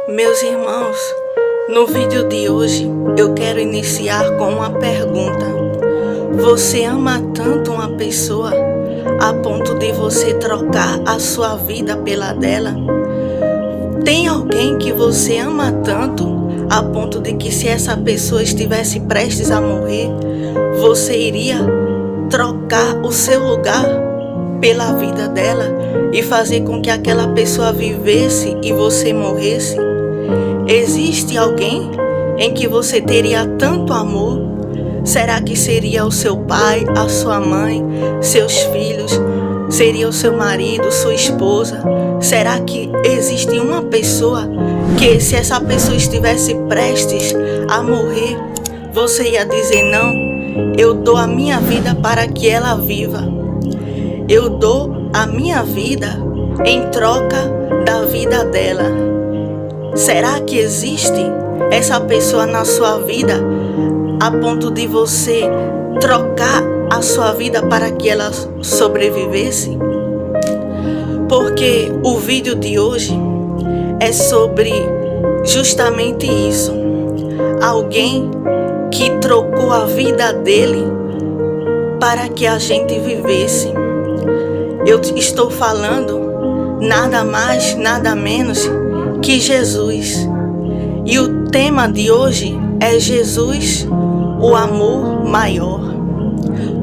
Meus irmãos, no vídeo de hoje eu quero iniciar com uma pergunta. Você ama tanto uma pessoa a ponto de você trocar a sua vida pela dela? Tem alguém que você ama tanto a ponto de que se essa pessoa estivesse prestes a morrer, você iria trocar o seu lugar pela vida dela e fazer com que aquela pessoa vivesse e você morresse? Existe alguém em que você teria tanto amor? Será que seria o seu pai, a sua mãe, seus filhos? Seria o seu marido, sua esposa? Será que existe uma pessoa que, se essa pessoa estivesse prestes a morrer, você ia dizer: não, eu dou a minha vida para que ela viva? Eu dou a minha vida em troca da vida dela. Será que existe essa pessoa na sua vida a ponto de você trocar a sua vida para que ela sobrevivesse? Porque o vídeo de hoje é sobre justamente isso. Alguém que trocou a vida dele para que a gente vivesse. Eu estou falando nada mais, nada menos que Jesus. E o tema de hoje é Jesus, o amor maior.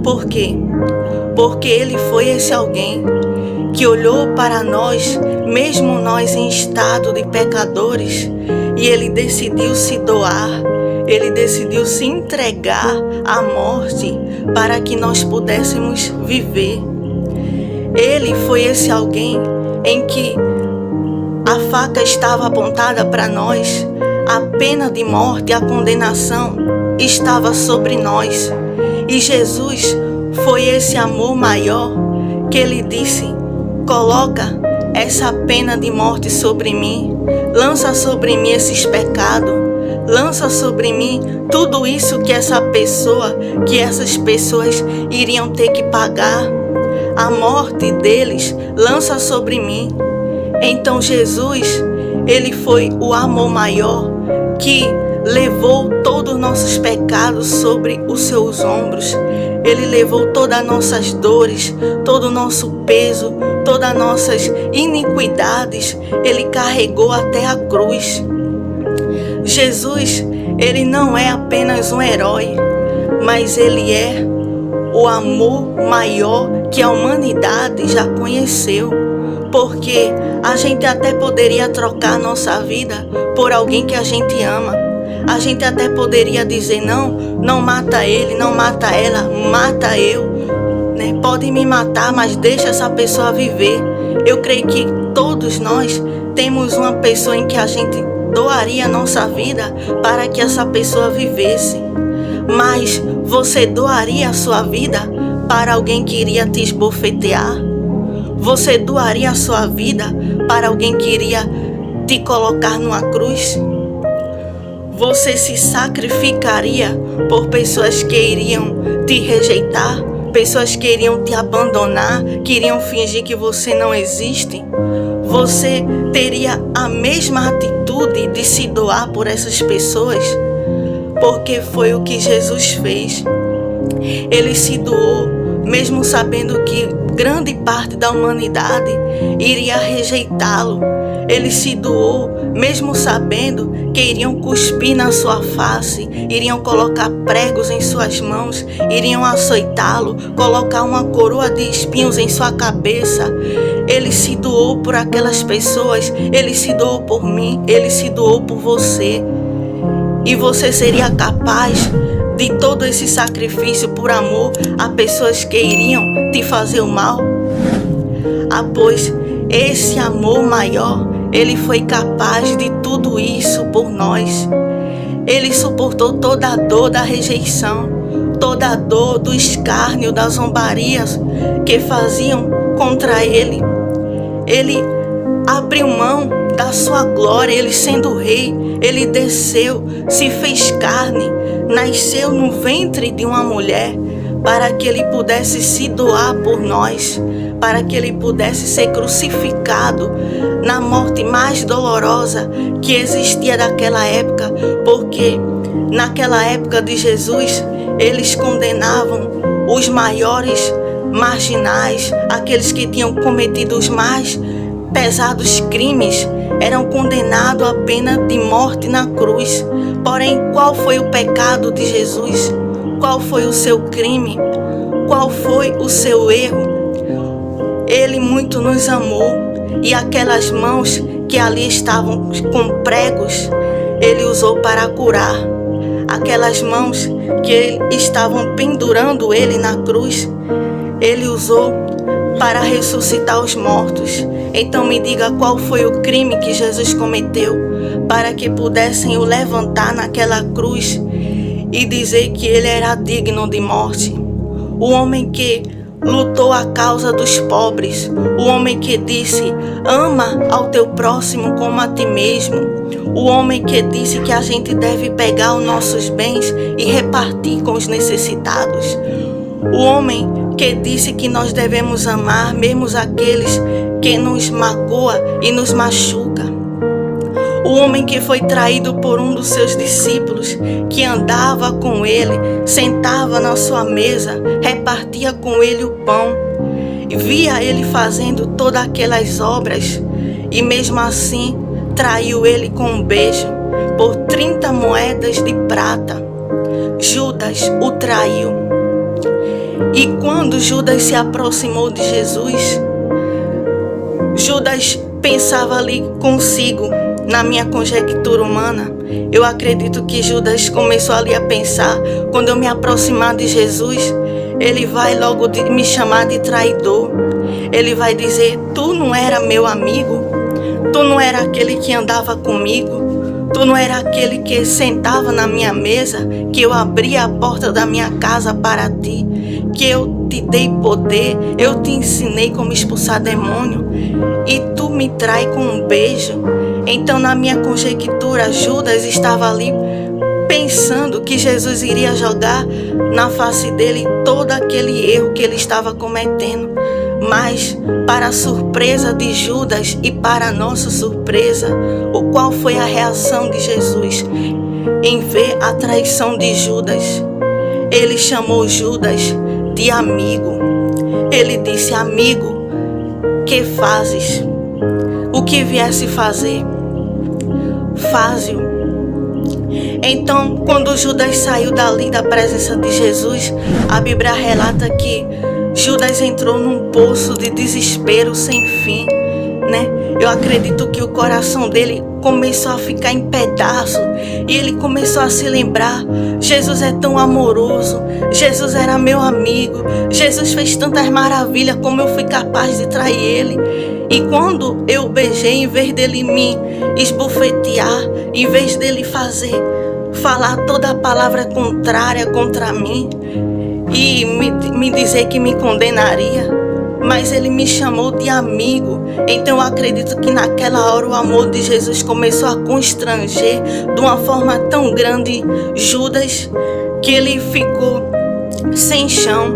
Por quê? Porque ele foi esse alguém que olhou para nós, mesmo nós em estado de pecadores, e ele decidiu se doar, ele decidiu se entregar à morte para que nós pudéssemos viver. Ele foi esse alguém em que a faca estava apontada para nós, a pena de morte, a condenação estava sobre nós. E Jesus foi esse amor maior que ele disse: coloca essa pena de morte sobre mim, lança sobre mim esses pecados, lança sobre mim tudo isso que essas pessoas iriam ter que pagar. A morte deles lança sobre mim. Então Jesus, ele foi o amor maior que levou todos os nossos pecados sobre os seus ombros. Ele levou todas as nossas dores, todo o nosso peso, todas as nossas iniquidades. Ele carregou até a cruz. Jesus, ele não é apenas um herói, mas ele é o amor maior que a humanidade já conheceu. Porque a gente até poderia trocar nossa vida por alguém que a gente ama. A gente até poderia dizer: não, não mata ele, não mata ela, mata eu, né? Pode me matar, mas deixa essa pessoa viver. Eu creio que todos nós temos uma pessoa em que a gente doaria a nossa vida para que essa pessoa vivesse. Mas você doaria a sua vida para alguém que iria te esbofetear? Você doaria a sua vida para alguém que iria te colocar numa cruz? Você se sacrificaria por pessoas que iriam te rejeitar? Pessoas que iriam te abandonar? Que iriam fingir que você não existe? Você teria a mesma atitude de se doar por essas pessoas? Porque foi o que Jesus fez. Ele se doou, mesmo sabendo que grande parte da humanidade iria rejeitá-lo. Ele se doou, mesmo sabendo que iriam cuspir na sua face, iriam colocar pregos em suas mãos, iriam açoitá-lo, colocar uma coroa de espinhos em sua cabeça. Ele se doou por aquelas pessoas, ele se doou por mim, ele se doou por você. E você seria capaz de todo esse sacrifício por amor a pessoas que iriam te fazer o mal? Pois esse amor maior, ele foi capaz de tudo isso por nós. Ele suportou toda a dor da rejeição, toda a dor do escárnio, das zombarias que faziam contra ele. Ele abriu mão da sua glória, ele sendo rei, ele desceu, se fez carne, nasceu no ventre de uma mulher para que ele pudesse se doar por nós, para que ele pudesse ser crucificado na morte mais dolorosa que existia naquela época, porque naquela época de Jesus, eles condenavam os maiores marginais, aqueles que tinham cometido os mais pesados crimes, eram condenados à pena de morte na cruz. Porém, qual foi o pecado de Jesus? Qual foi o seu crime? Qual foi o seu erro? Ele muito nos amou, e aquelas mãos que ali estavam com pregos, ele usou para curar. Aquelas mãos que estavam pendurando ele na cruz, ele usou para ressuscitar os mortos. Então me diga, qual foi o crime que Jesus cometeu para que pudessem o levantar naquela cruz e dizer que ele era digno de morte? O homem que lutou a causa dos pobres, o homem que disse: ama ao teu próximo como a ti mesmo, o homem que disse que a gente deve pegar os nossos bens e repartir com os necessitados, o homem que disse que nós devemos amar mesmo aqueles que nos magoa e nos machuca, o homem que foi traído por um dos seus discípulos, que andava com ele, sentava na sua mesa, repartia com ele o pão, via ele fazendo todas aquelas obras e mesmo assim traiu ele com um beijo por 30 moedas de prata. Judas o traiu. E quando Judas se aproximou de Jesus, Judas pensava ali consigo. Na minha conjectura humana, eu acredito que Judas começou ali a pensar: quando eu me aproximar de Jesus, ele vai logo me chamar de traidor. Ele vai dizer: tu não era meu amigo, tu não era aquele que andava comigo, tu não era aquele que sentava na minha mesa, que eu abria a porta da minha casa para ti, que eu te dei poder, eu te ensinei como expulsar demônio, e tu me trai com um beijo. Então, na minha conjectura, Judas estava ali pensando que Jesus iria jogar na face dele todo aquele erro que ele estava cometendo. Mas, para a surpresa de Judas e para a nossa surpresa, qual foi a reação de Jesus em ver a traição de Judas? Ele chamou Judas de amigo. Ele disse: amigo, que fazes? O que viesse fazer, faze-o. Então, quando Judas saiu dali da presença de Jesus, a Bíblia relata que Judas entrou num poço de desespero sem fim, né? Eu acredito que o coração dele começou a ficar em pedaços e ele começou a se lembrar: Jesus é tão amoroso, Jesus era meu amigo, Jesus fez tantas maravilhas, como eu fui capaz de trair ele. E quando eu beijei, em vez dele me esbofetear, em vez dele falar toda a palavra contrária contra mim e me dizer que me condenaria, mas ele me chamou de amigo. Então eu acredito que naquela hora o amor de Jesus começou a constranger de uma forma tão grande Judas, que ele ficou sem chão.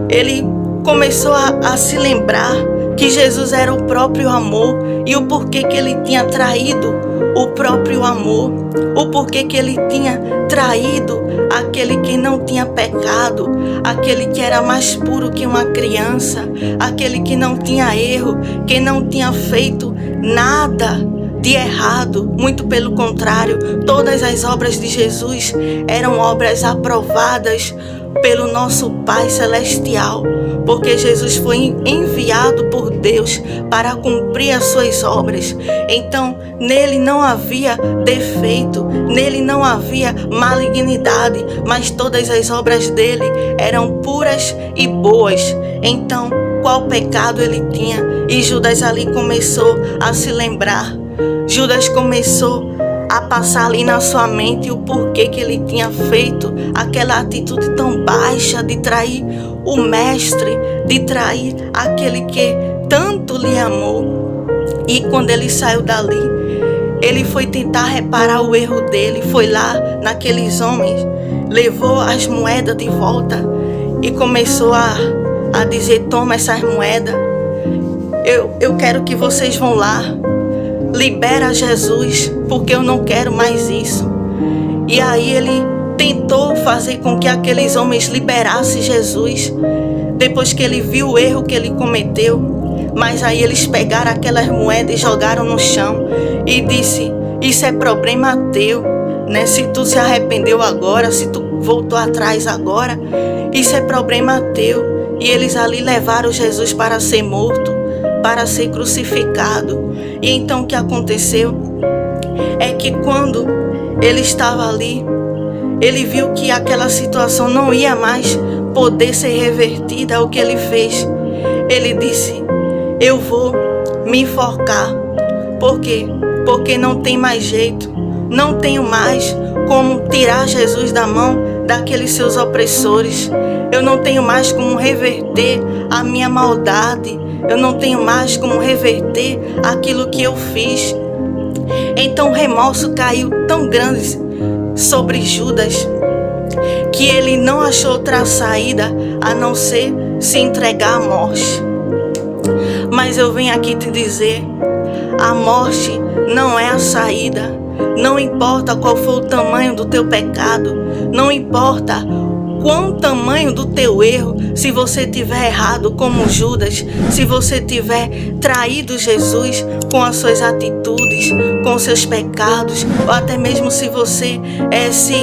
Ele começou a se lembrar que Jesus era o próprio amor e o porquê que ele tinha traído o próprio amor, o porquê que ele tinha traído aquele que não tinha pecado, aquele que era mais puro que uma criança, aquele que não tinha erro, que não tinha feito nada de errado. Muito pelo contrário, todas as obras de Jesus eram obras aprovadas pelo nosso Pai Celestial, porque Jesus foi enviado por Deus para cumprir as suas obras. Então, nele não havia defeito, nele não havia malignidade, mas todas as obras dele eram puras e boas. Então, qual pecado ele tinha? E Judas ali começou a se lembrar. Judas começou a passar ali na sua mente o porquê que ele tinha feito aquela atitude tão baixa de trair o mestre, de trair aquele que tanto lhe amou. E quando ele saiu dali, ele foi tentar reparar o erro dele, foi lá naqueles homens, levou as moedas de volta e começou a dizer: toma essas moedas, eu quero que vocês vão lá, libera Jesus, porque eu não quero mais isso. E aí ele tentou fazer com que aqueles homens liberassem Jesus, depois que ele viu o erro que ele cometeu. Mas aí eles pegaram aquelas moedas e jogaram no chão e disse: isso é problema teu, né? Se tu se arrependeu agora, se tu voltou atrás agora, isso é problema teu. E eles ali levaram Jesus para ser morto, para ser crucificado. E então o que aconteceu é que quando ele estava ali, ele viu que aquela situação não ia mais poder ser revertida. O que ele fez? Ele disse: eu vou me enforcar. Por quê? Porque não tem mais jeito. Não tenho mais como tirar Jesus da mão daqueles seus opressores. Eu não tenho mais como reverter a minha maldade. Eu não tenho mais como reverter aquilo que eu fiz. Então o remorso caiu tão grande sobre Judas que ele não achou outra saída a não ser se entregar à morte. Mas eu venho aqui te dizer: a morte não é a saída. Não importa qual for o tamanho do teu pecado, não importa qual o tamanho do teu erro, se você tiver errado como Judas, se você tiver traído Jesus com as suas atitudes, com os seus pecados, ou até mesmo se você se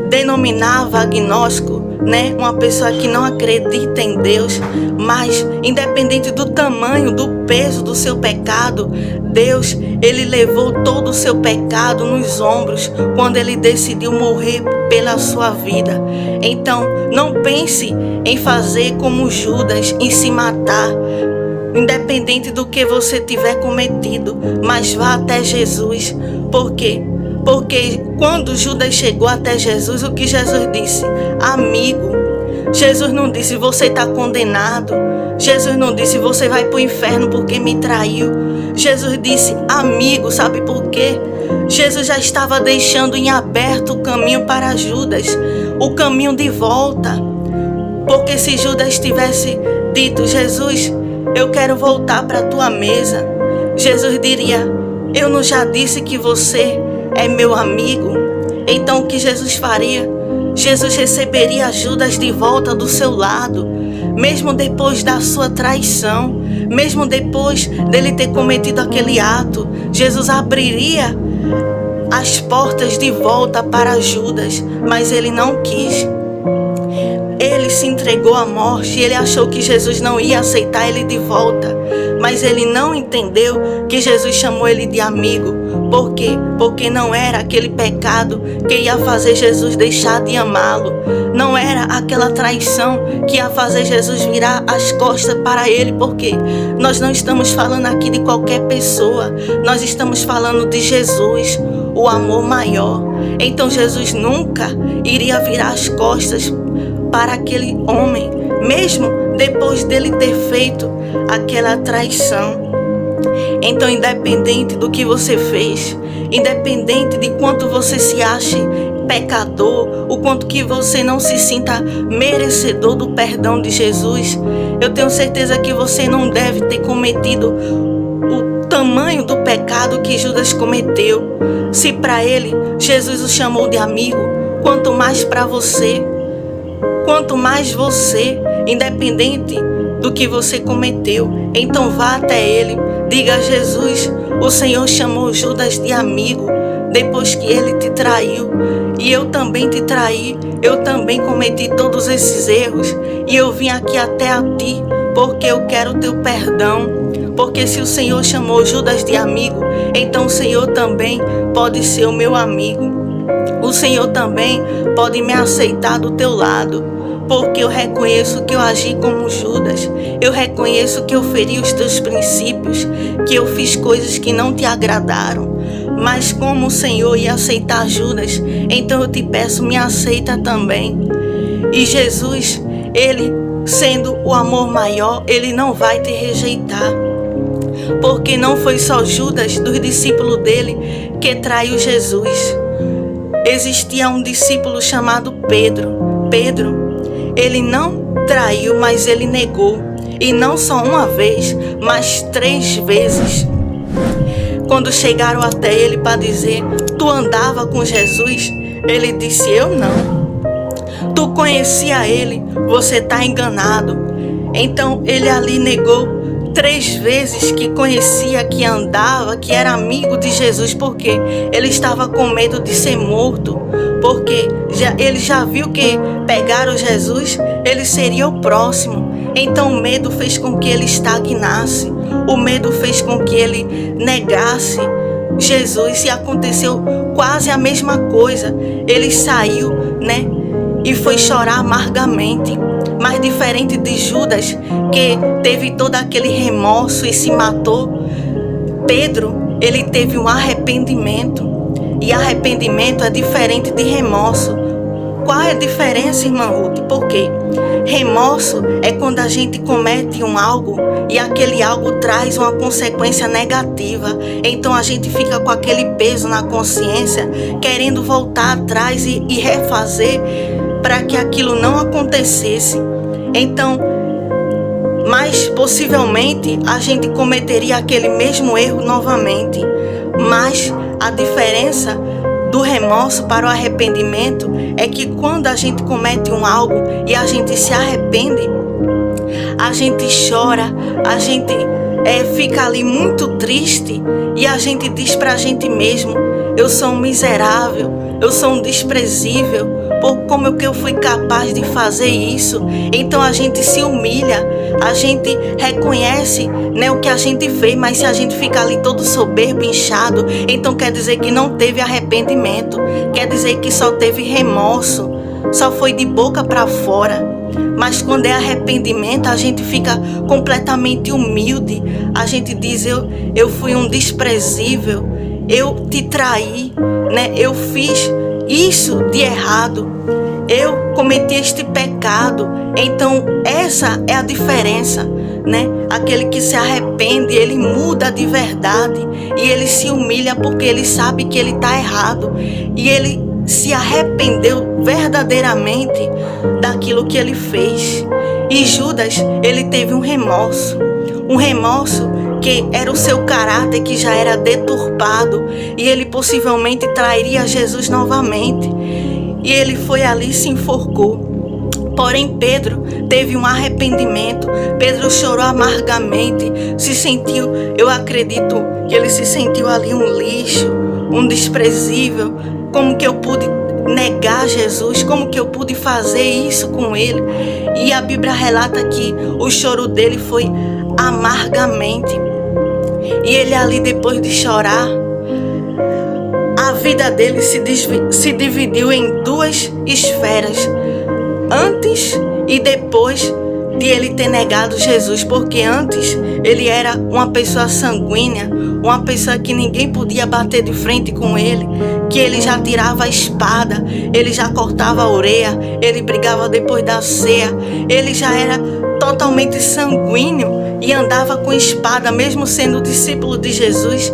denominava agnóstico, né? Uma pessoa que não acredita em Deus, mas independente do tamanho, do peso do seu pecado, Deus, ele levou todo o seu pecado nos ombros quando ele decidiu morrer pela sua vida. Então, não pense em fazer como Judas, em se matar, independente do que você tiver cometido, mas vá até Jesus. Por quê? Porque quando Judas chegou até Jesus, o que Jesus disse? Amigo. Jesus não disse: você está condenado. Jesus não disse: você vai para o inferno porque me traiu. Jesus disse: amigo. Sabe por quê? Jesus já estava deixando em aberto o caminho para Judas, o caminho de volta. Porque se Judas tivesse dito: Jesus, eu quero voltar para a tua mesa, Jesus diria: eu não já disse que você é meu amigo? Então o que Jesus faria? Jesus receberia Judas de volta do seu lado, mesmo depois da sua traição, mesmo depois dele ter cometido aquele ato. Jesus abriria as portas de volta para Judas, mas ele não quis. Ele se entregou à morte e ele achou que Jesus não ia aceitar ele de volta. Mas ele não entendeu que Jesus chamou ele de amigo. Por quê? Porque não era aquele pecado que ia fazer Jesus deixar de amá-lo. Não era aquela traição que ia fazer Jesus virar as costas para ele. Porque nós não estamos falando aqui de qualquer pessoa. Nós estamos falando de Jesus, o amor maior. Então Jesus nunca iria virar as costas para aquele homem, mesmo depois dele ter feito aquela traição. Então, independente do que você fez, independente de quanto você se ache pecador, o quanto que você não se sinta merecedor do perdão de Jesus, eu tenho certeza que você não deve ter cometido o tamanho do pecado que Judas cometeu. Se para ele Jesus o chamou de amigo, quanto mais para você. Quanto mais você, independente do que você cometeu, então vá até ele, diga a Jesus: o Senhor chamou Judas de amigo depois que ele te traiu, e eu também te traí, eu também cometi todos esses erros, e eu vim aqui até a ti, porque eu quero o teu perdão. Porque se o Senhor chamou Judas de amigo, então o Senhor também pode ser o meu amigo. O Senhor também pode me aceitar do teu lado. Porque eu reconheço que eu agi como Judas. Eu reconheço que eu feri os teus princípios, que eu fiz coisas que não te agradaram. Mas como o Senhor ia aceitar Judas, então eu te peço, me aceita também. E Jesus, ele sendo o amor maior, ele não vai te rejeitar. Porque não foi só Judas, dos discípulos dele, que traiu Jesus. Existia um discípulo chamado Pedro. Pedro, ele não traiu, mas ele negou. E não só uma vez, mas 3 vezes. Quando chegaram até ele para dizer: tu andava com Jesus? Ele disse: eu não. Tu conhecia ele? Você está enganado. Então ele ali negou 3 vezes que conhecia, que andava, que era amigo de Jesus, porque ele estava com medo de ser morto, porque ele já viu que pegaram Jesus, ele seria o próximo. Então o medo fez com que ele estagnasse, o medo fez com que ele negasse Jesus, e aconteceu quase a mesma coisa. Ele saiu, e foi chorar amargamente. Mas diferente de Judas, que teve todo aquele remorso e se matou, Pedro, ele teve um arrependimento. E arrependimento é diferente de remorso. Qual é a diferença, irmã Ruth? Por quê? Remorso é quando a gente comete um algo e aquele algo traz uma consequência negativa. Então a gente fica com aquele peso na consciência, querendo voltar atrás e refazer para que aquilo não acontecesse. Então, mais possivelmente a gente cometeria aquele mesmo erro novamente. Mas a diferença do remorso para o arrependimento é que quando a gente comete um algo e a gente se arrepende, a gente chora, a gente fica ali muito triste e a gente diz para a gente mesmo: eu sou um miserável, eu sou um desprezível, por como que eu fui capaz de fazer isso? Então a gente se humilha, a gente reconhece, o que a gente fez, mas se a gente fica ali todo soberbo, inchado, então quer dizer que não teve arrependimento, quer dizer que só teve remorso, só foi de boca para fora. Mas quando é arrependimento, a gente fica completamente humilde, a gente diz: eu fui um desprezível, eu te traí, eu fiz isso de errado, eu cometi este pecado. Então essa é a diferença, Aquele que se arrepende, ele muda de verdade e ele se humilha porque ele sabe que ele está errado e ele se arrependeu verdadeiramente daquilo que ele fez. E Judas, ele teve um remorso que era o seu caráter que já era deturpado, e ele possivelmente trairia Jesus novamente. E ele foi ali e se enforcou. Porém Pedro teve um arrependimento. Pedro chorou amargamente, se sentiu, eu acredito que ele se sentiu ali um lixo, um desprezível. Como que eu pude negar Jesus? Como que eu pude fazer isso com ele? E a Bíblia relata que o choro dele foi amargamente. E ele ali, depois de chorar, a vida dele se dividiu em 2 esferas. Antes e depois de ele ter negado Jesus. Porque antes ele era uma pessoa sanguínea, uma pessoa que ninguém podia bater de frente com ele, que ele já tirava a espada, ele já cortava a orelha, ele brigava depois da ceia, ele já era totalmente sanguíneo e andava com espada, mesmo sendo discípulo de Jesus.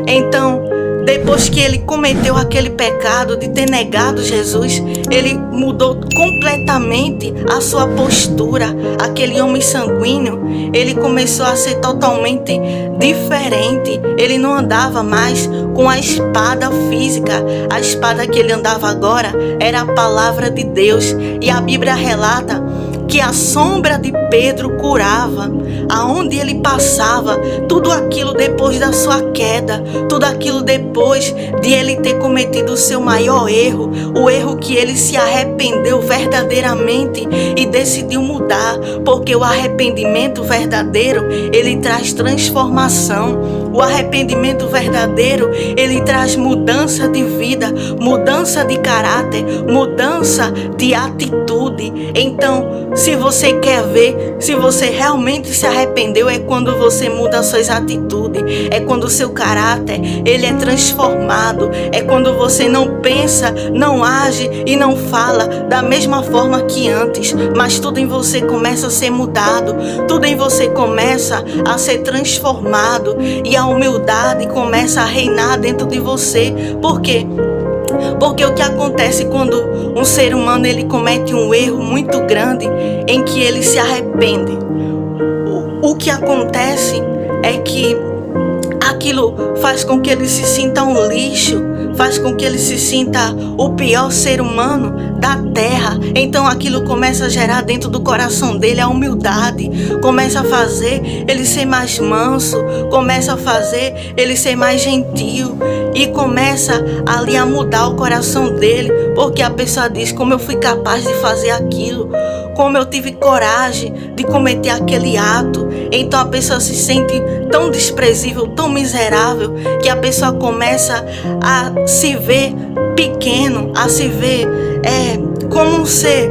Então, depois que ele cometeu aquele pecado de ter negado Jesus, ele mudou completamente a sua postura. Aquele homem sanguíneo, ele começou a ser totalmente diferente. Ele não andava mais com a espada física. A espada que ele andava agora era a palavra de Deus. E a Bíblia relata que a sombra de Pedro curava, aonde ele passava, tudo aquilo depois da sua queda, tudo aquilo depois de ele ter cometido o seu maior erro, o erro que ele se arrependeu verdadeiramente e decidiu mudar, porque o arrependimento verdadeiro, ele traz transformação. O arrependimento verdadeiro, ele traz mudança de vida, mudança de caráter, mudança de atitude. Então, se você quer ver, se você realmente se arrependeu, é quando você muda as suas atitudes, é quando o seu caráter, ele é transformado, é quando você não pensa, não age e não fala da mesma forma que antes, mas tudo em você começa a ser mudado, tudo em você começa a ser transformado e a humildade começa a reinar dentro de você. Por quê? Porque o que acontece quando um ser humano ele comete um erro muito grande em que ele se arrepende? O que acontece é que aquilo faz com que ele se sinta um lixo, faz com que ele se sinta o pior ser humano da terra. Então aquilo começa a gerar dentro do coração dele a humildade, começa a fazer ele ser mais manso, começa a fazer ele ser mais gentil e começa ali a mudar o coração dele, porque a pessoa diz: como eu fui capaz de fazer aquilo, como eu tive coragem de cometer aquele ato. Então a pessoa se sente tão desprezível, tão miserável, que a pessoa começa a se ver pequeno, a se ver como um ser,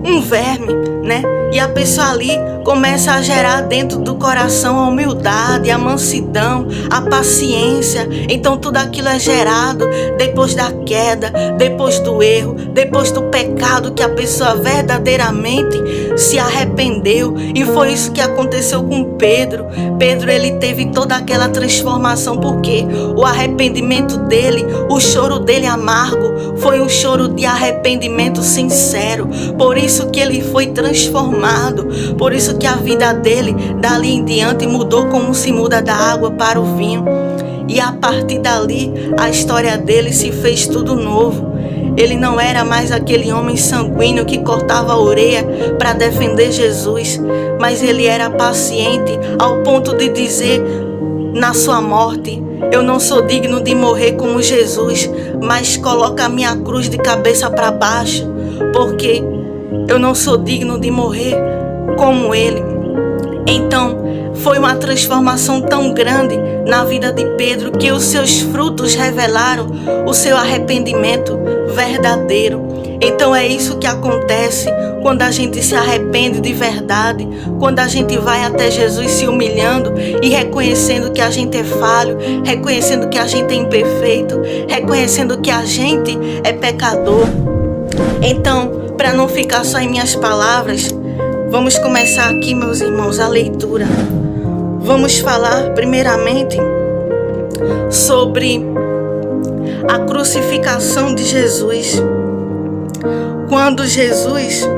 um verme, né? E a pessoa ali começa a gerar dentro do coração a humildade, a mansidão, a paciência. Então tudo aquilo é gerado depois da queda, depois do erro, depois do pecado, que a pessoa verdadeiramente se arrependeu. E foi isso que aconteceu com Pedro. Pedro, ele teve toda aquela transformação, porque o arrependimento dele, o choro dele amargo, foi um choro de arrependimento sincero. Por isso que ele foi transformado. Por isso que a vida dele, dali em diante, mudou como se muda da água para o vinho. E a partir dali, a história dele se fez tudo novo. Ele não era mais aquele homem sanguíneo que cortava a orelha para defender Jesus, mas ele era paciente ao ponto de dizer na sua morte: eu não sou digno de morrer como Jesus, mas coloca a minha cruz de cabeça para baixo, porque eu não sou digno de morrer como ele. Então, foi uma transformação tão grande na vida de Pedro que os seus frutos revelaram o seu arrependimento verdadeiro. Então é isso que acontece quando a gente se arrepende de verdade, quando a gente vai até Jesus se humilhando e reconhecendo que a gente é falho, reconhecendo que a gente é imperfeito, reconhecendo que a gente é pecador. Então, para não ficar só em minhas palavras, vamos começar aqui, meus irmãos, a leitura. Vamos falar primeiramente sobre a crucificação de Jesus. Quando Jesus,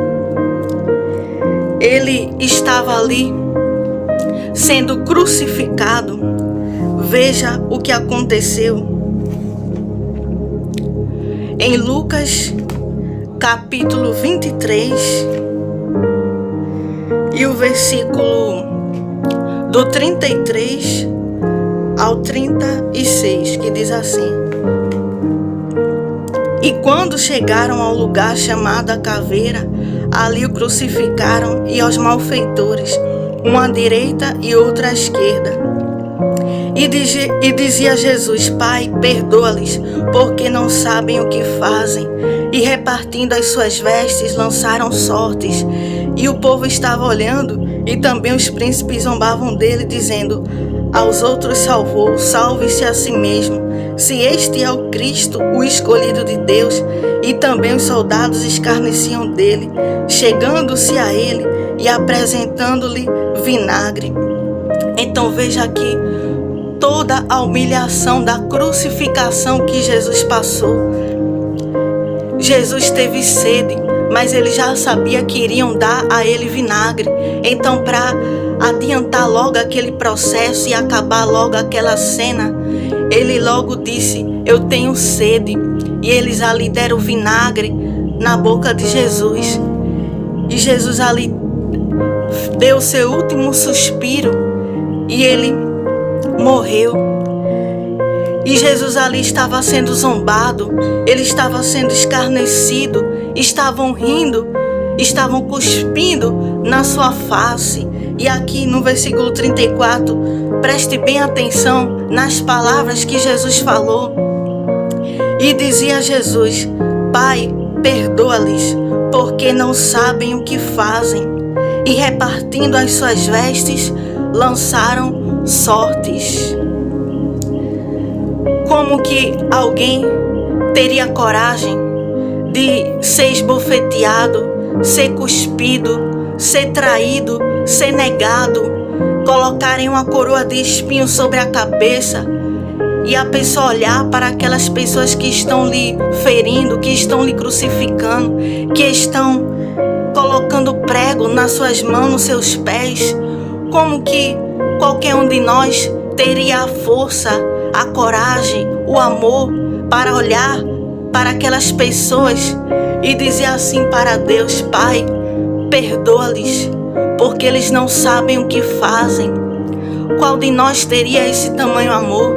ele estava ali sendo crucificado, veja o que aconteceu. Em Lucas, capítulo 23, e o versículo do 33 ao 36, que diz assim: e quando chegaram ao lugar chamado a Caveira, ali o crucificaram, e aos malfeitores, uma à direita e outra à esquerda. E dizia Jesus: Pai, perdoa-lhes, porque não sabem o que fazem. E repartindo as suas vestes, lançaram sortes. E o povo estava olhando, e também os príncipes zombavam dele, dizendo: aos outros salvou, salve-se a si mesmo, se este é o Cristo, o escolhido de Deus. E também os soldados escarneciam dele, chegando-se a ele e apresentando-lhe vinagre. Então veja aqui toda a humilhação da crucificação que Jesus passou. Jesus teve sede, mas ele já sabia que iriam dar a ele vinagre. Então, para adiantar logo aquele processo e acabar logo aquela cena, ele logo disse: eu tenho sede. E eles ali deram vinagre na boca de Jesus. E Jesus ali deu seu último suspiro e ele morreu. E Jesus ali estava sendo zombado, ele estava sendo escarnecido, estavam rindo, estavam cuspindo na sua face. E aqui no versículo 34, preste bem atenção nas palavras que Jesus falou. E dizia Jesus: Pai, perdoa-lhes, porque não sabem o que fazem. E repartindo as suas vestes, lançaram sortes. Como que alguém teria coragem de ser esbofeteado, ser cuspido, ser traído, ser negado, colocarem uma coroa de espinhos sobre a cabeça e a pessoa olhar para aquelas pessoas que estão lhe ferindo, que estão lhe crucificando, que estão colocando prego nas suas mãos, nos seus pés, como que qualquer um de nós teria a força, a coragem, o amor para olhar para aquelas pessoas e dizer assim para Deus: Pai, perdoa-lhes, porque eles não sabem o que fazem. Qual de nós teria esse tamanho amor?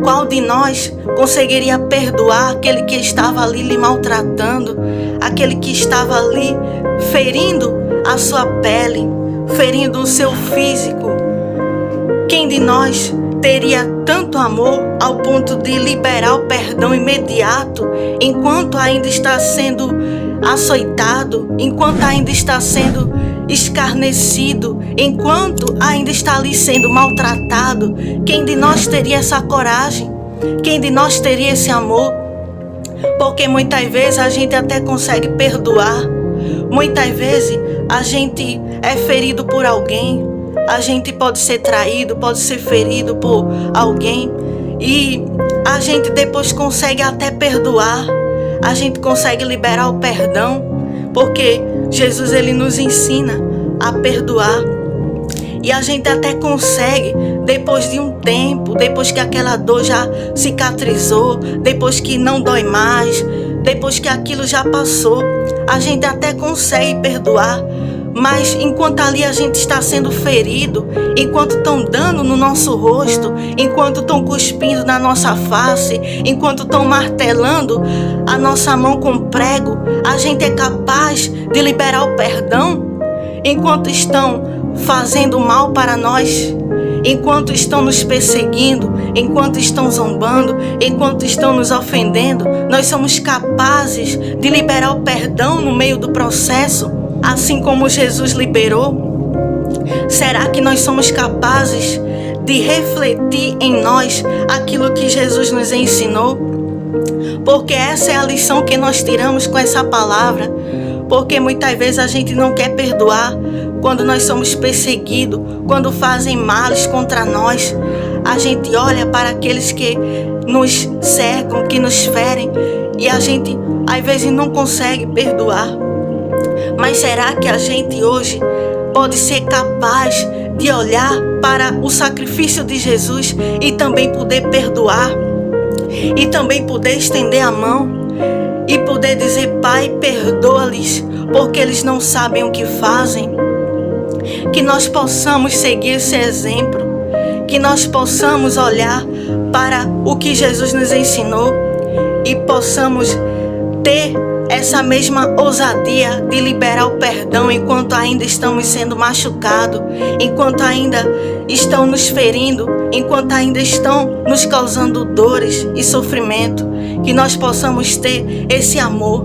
Qual de nós conseguiria perdoar aquele que estava ali lhe maltratando, aquele que estava ali ferindo a sua pele, ferindo o seu físico? Quem de nós teria tanto amor ao ponto de liberar o perdão imediato enquanto ainda está sendo açoitado, enquanto ainda está sendo escarnecido, enquanto ainda está ali sendo maltratado? Quem de nós teria essa coragem? Quem de nós teria esse amor? Porque muitas vezes a gente até consegue perdoar, muitas vezes a gente é ferido por alguém, a gente pode ser traído, pode ser ferido por alguém, e a gente depois consegue até perdoar, a gente consegue liberar o perdão, porque Jesus, ele nos ensina a perdoar. E a gente até consegue, depois de um tempo, depois que aquela dor já cicatrizou, depois que não dói mais, depois que aquilo já passou, a gente até consegue perdoar. Mas enquanto ali a gente está sendo ferido, enquanto estão dando no nosso rosto, enquanto estão cuspindo na nossa face, enquanto estão martelando a nossa mão com prego, a gente é capaz de liberar o perdão? Enquanto estão fazendo mal para nós, enquanto estão nos perseguindo, enquanto estão zombando, enquanto estão nos ofendendo, nós somos capazes de liberar o perdão no meio do processo? Assim como Jesus liberou? Será que nós somos capazes de refletir em nós aquilo que Jesus nos ensinou? Porque essa é a lição que nós tiramos com essa palavra. Porque muitas vezes a gente não quer perdoar quando nós somos perseguidos, quando fazem males contra nós. A gente olha para aqueles que nos cercam, que nos ferem, e a gente às vezes não consegue perdoar. Mas será que a gente hoje pode ser capaz de olhar para o sacrifício de Jesus e também poder perdoar? E também poder estender a mão e poder dizer: Pai, perdoa-lhes, porque eles não sabem o que fazem? Que nós possamos seguir esse exemplo, que nós possamos olhar para o que Jesus nos ensinou e possamos ter essa mesma ousadia de liberar o perdão enquanto ainda estamos sendo machucados, enquanto ainda estão nos ferindo, enquanto ainda estão nos causando dores e sofrimento. Que nós possamos ter esse amor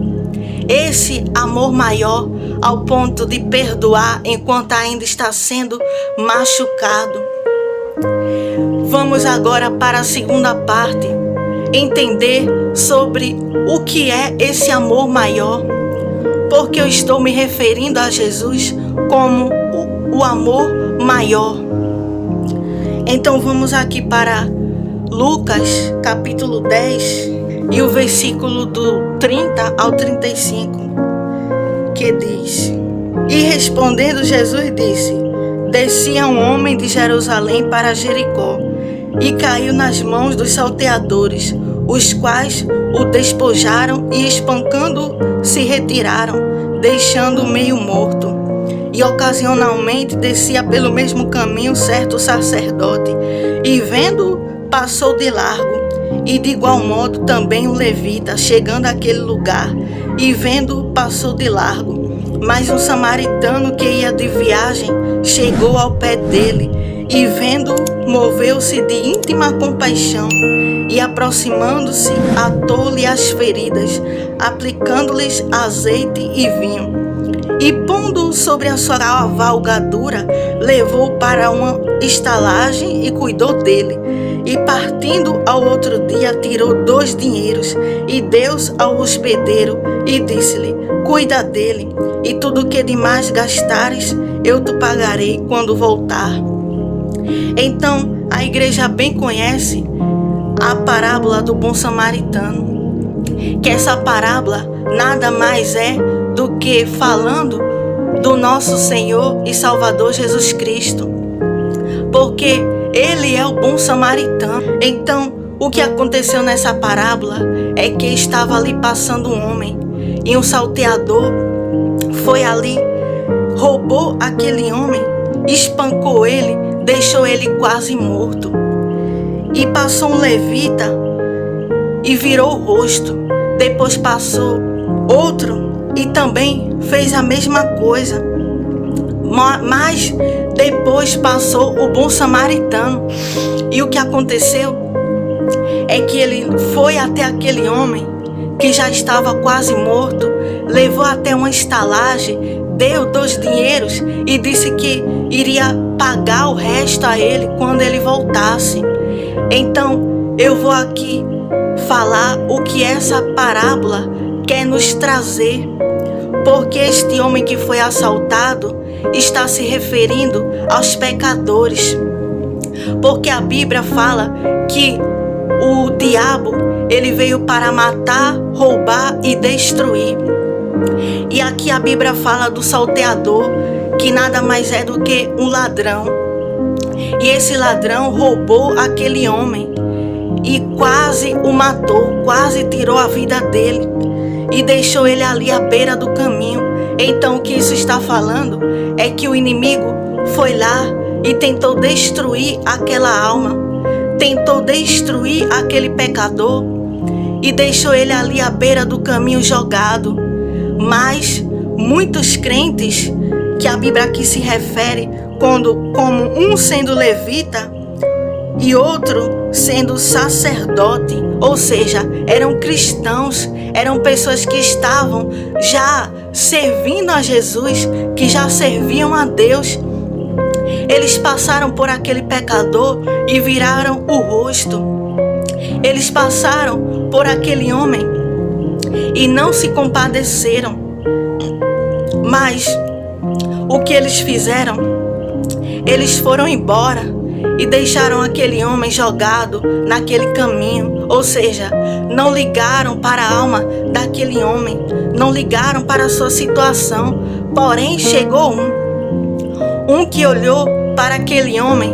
maior ao ponto de perdoar enquanto ainda está sendo machucado. Vamos agora para a segunda parte, entender sobre o que é esse amor maior, porque eu estou me referindo a Jesus como o amor maior. Então vamos aqui para Lucas capítulo 10 e o versículo do 30 ao 35, que diz: E respondendo Jesus disse: Descia um homem de Jerusalém para Jericó e caiu nas mãos dos salteadores, os quais o despojaram e, espancando, se retiraram, deixando-o meio morto. E ocasionalmente descia pelo mesmo caminho certo sacerdote, e vendo-o, passou de largo. E de igual modo também o levita, chegando àquele lugar, e vendo-o, passou de largo. Mas um samaritano que ia de viagem chegou ao pé dele, e vendo-o, moveu-se de íntima compaixão, e aproximando-se, atou-lhe as feridas, aplicando-lhes azeite e vinho. E pondo-o sobre a sua cavalgadura, levou-o para uma estalagem e cuidou dele. E partindo ao outro dia, tirou 2 dinheiros e deu-os ao hospedeiro e disse-lhe: Cuida dele, e tudo o que demais gastares, eu te pagarei quando voltar. Então a igreja bem conhece a parábola do bom samaritano, que essa parábola nada mais é do que falando do nosso Senhor e Salvador Jesus Cristo, porque Ele é o bom samaritano. Então, o que aconteceu nessa parábola é que estava ali passando um homem e um salteador foi ali, roubou aquele homem, espancou ele, deixou ele quase morto. E passou um levita e virou o rosto. Depois passou outro e também fez a mesma coisa. Mas depois passou o bom samaritano. E o que aconteceu é que ele foi até aquele homem que já estava quase morto, levou até uma estalagem, deu 2 dinheiros e disse que iria pagar o resto a ele quando ele voltasse. Então, eu vou aqui falar o que essa parábola quer nos trazer, porque este homem que foi assaltado está se referindo aos pecadores, porque a Bíblia fala que o diabo, ele veio para matar, roubar e destruir. E aqui a Bíblia fala do salteador, que nada mais é do que um ladrão. E esse ladrão roubou aquele homem e quase o matou, quase tirou a vida dele e deixou ele ali à beira do caminho. Então o que isso está falando é que o inimigo foi lá e tentou destruir aquela alma, tentou destruir aquele pecador e deixou ele ali à beira do caminho jogado. Mas muitos crentes, que a Bíblia aqui se refere como um sendo levita e outro sendo sacerdote, ou seja, eram cristãos, eram pessoas que estavam já servindo a Jesus, que já serviam a Deus. Eles passaram por aquele pecador e viraram o rosto. Eles passaram por aquele homem e não se compadeceram. Mas o que eles fizeram? Eles foram embora e deixaram aquele homem jogado naquele caminho. Ou seja, não ligaram para a alma daquele homem, não ligaram para a sua situação. Porém, chegou um que olhou para aquele homem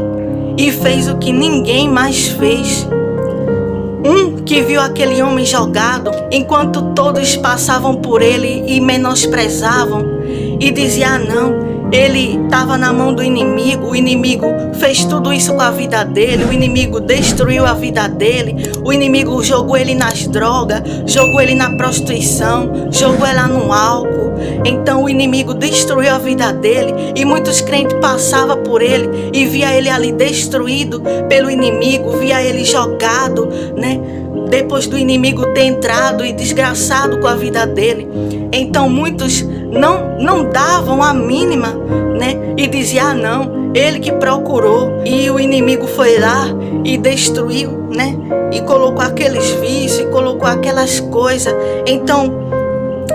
e fez o que ninguém mais fez. Um que viu aquele homem jogado, enquanto todos passavam por ele e menosprezavam e dizia: não, ele estava na mão do inimigo, o inimigo fez tudo isso com a vida dele, o inimigo destruiu a vida dele, o inimigo jogou ele nas drogas, jogou ele na prostituição, jogou ela no álcool. Então o inimigo destruiu a vida dele e muitos crentes passavam por ele e via ele ali destruído pelo inimigo, via ele jogado, né? Depois do inimigo ter entrado e desgraçado com a vida dele. Então muitos não davam a mínima, né? E diziam: ah, não, ele que procurou. E o inimigo foi lá e destruiu, né? E colocou aqueles vícios, e colocou aquelas coisas. Então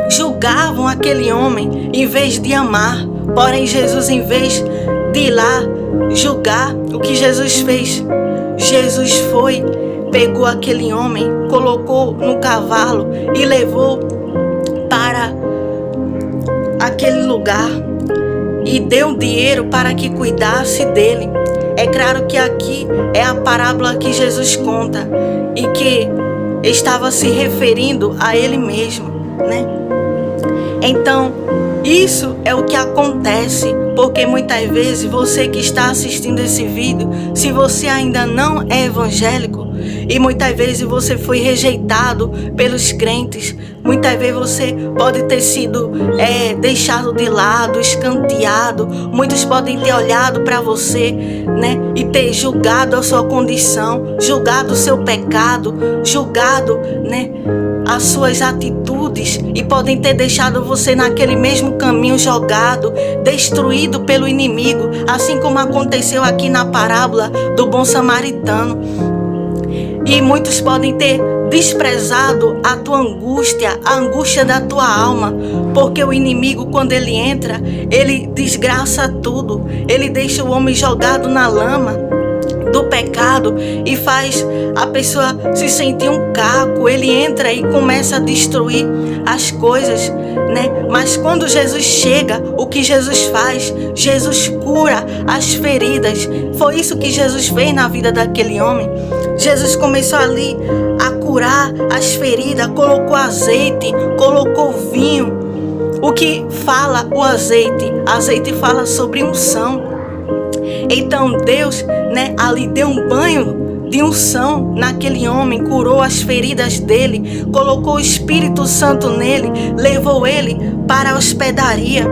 julgavam aquele homem em vez de amar. Porém Jesus, em vez de ir lá julgar, o que Jesus fez? Jesus foi, pegou aquele homem, colocou no cavalo e levou para aquele lugar e deu dinheiro para que cuidasse dele. É claro que aqui é a parábola que Jesus conta e que estava se referindo a ele mesmo, né? Então, isso é o que acontece, porque muitas vezes você que está assistindo esse vídeo, se você ainda não é evangélico, e muitas vezes você foi rejeitado pelos crentes, muitas vezes você pode ter sido deixado de lado, escanteado, muitos podem ter olhado para você, né, e ter julgado a sua condição, julgado o seu pecado, julgado, né, as suas atitudes e podem ter deixado você naquele mesmo caminho jogado, destruído pelo inimigo, assim como aconteceu aqui na parábola do bom samaritano. E muitos podem ter desprezado a tua angústia, a angústia da tua alma, porque o inimigo, quando ele entra, ele desgraça tudo, ele deixa o homem jogado na lama, do pecado e faz a pessoa se sentir um caco. Ele entra e começa a destruir as coisas, né? Mas quando Jesus chega, o que Jesus faz? Jesus cura as feridas. Foi isso que Jesus fez na vida daquele homem. Jesus começou ali a curar as feridas, colocou azeite, colocou vinho. O que fala o azeite? Azeite fala sobre unção. Então Deus, né, ali deu um banho de unção naquele homem, curou as feridas dele, colocou o Espírito Santo nele, levou ele para a hospedaria.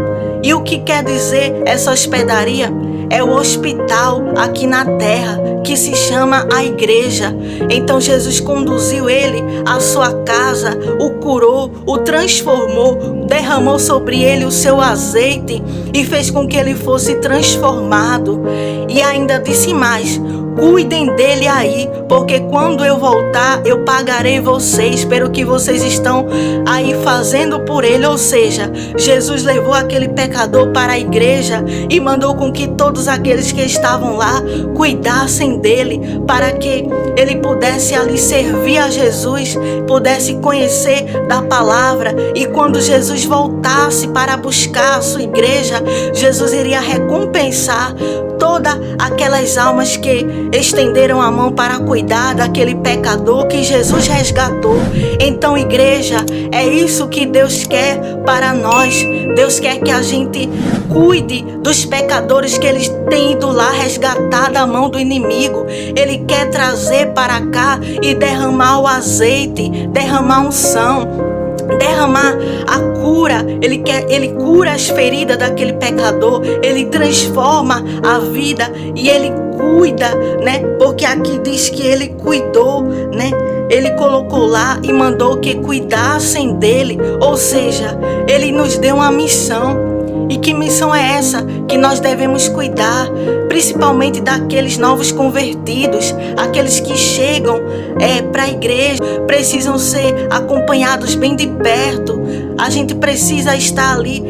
E o que quer dizer essa hospedaria? É o hospital aqui na terra, que se chama a igreja. Então Jesus conduziu ele à sua casa, o curou, o transformou, derramou sobre ele o seu azeite e fez com que ele fosse transformado. E ainda disse mais: cuidem dele aí, porque quando eu voltar, eu pagarei vocês pelo que vocês estão aí fazendo por ele. Ou seja, Jesus levou aquele pecador para a igreja e mandou com que todos aqueles que estavam lá cuidassem dele, para que ele pudesse ali servir a Jesus, pudesse conhecer da palavra. E quando Jesus voltasse para buscar a sua igreja, Jesus iria recompensar todas aquelas almas que estenderam a mão para cuidar daquele pecador que Jesus resgatou. Então, igreja, é isso que Deus quer para nós. Deus quer que a gente cuide dos pecadores que eles têm ido lá resgatar da mão do inimigo. Ele quer trazer para cá e derramar o azeite, derramar unção, derramar a cura. Ele cura as feridas daquele pecador, ele transforma a vida e ele cuida, né? Porque aqui diz que ele cuidou, né? Ele colocou lá e mandou que cuidassem dele. Ou seja, ele nos deu uma missão. E que missão é essa? Que nós devemos cuidar, principalmente daqueles novos convertidos, aqueles que chegam para a igreja, precisam ser acompanhados bem de perto. A gente precisa estar ali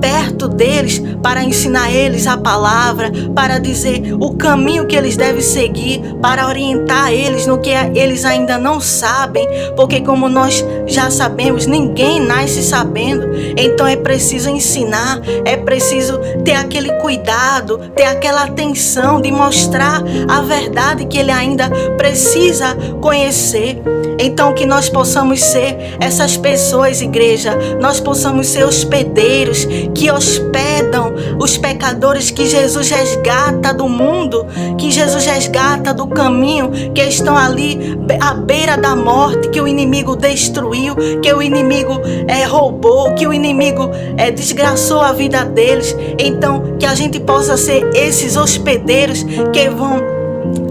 perto deles para ensinar eles a palavra, para dizer o caminho que eles devem seguir, para orientar eles no que eles ainda não sabem, porque como nós já sabemos, ninguém nasce sabendo. Então é preciso ensinar, é preciso ter aquele cuidado, ter aquela atenção de mostrar a verdade que ele ainda precisa conhecer. Então que nós possamos ser essas pessoas, igreja, nós possamos ser hospedeiros que hospedam os pecadores que Jesus resgata do mundo, que Jesus resgata do caminho, que estão ali à beira da morte, que o inimigo destruiu, que o inimigo roubou, que o inimigo desgraçou a vida deles. Então que a gente possa ser esses hospedeiros que vão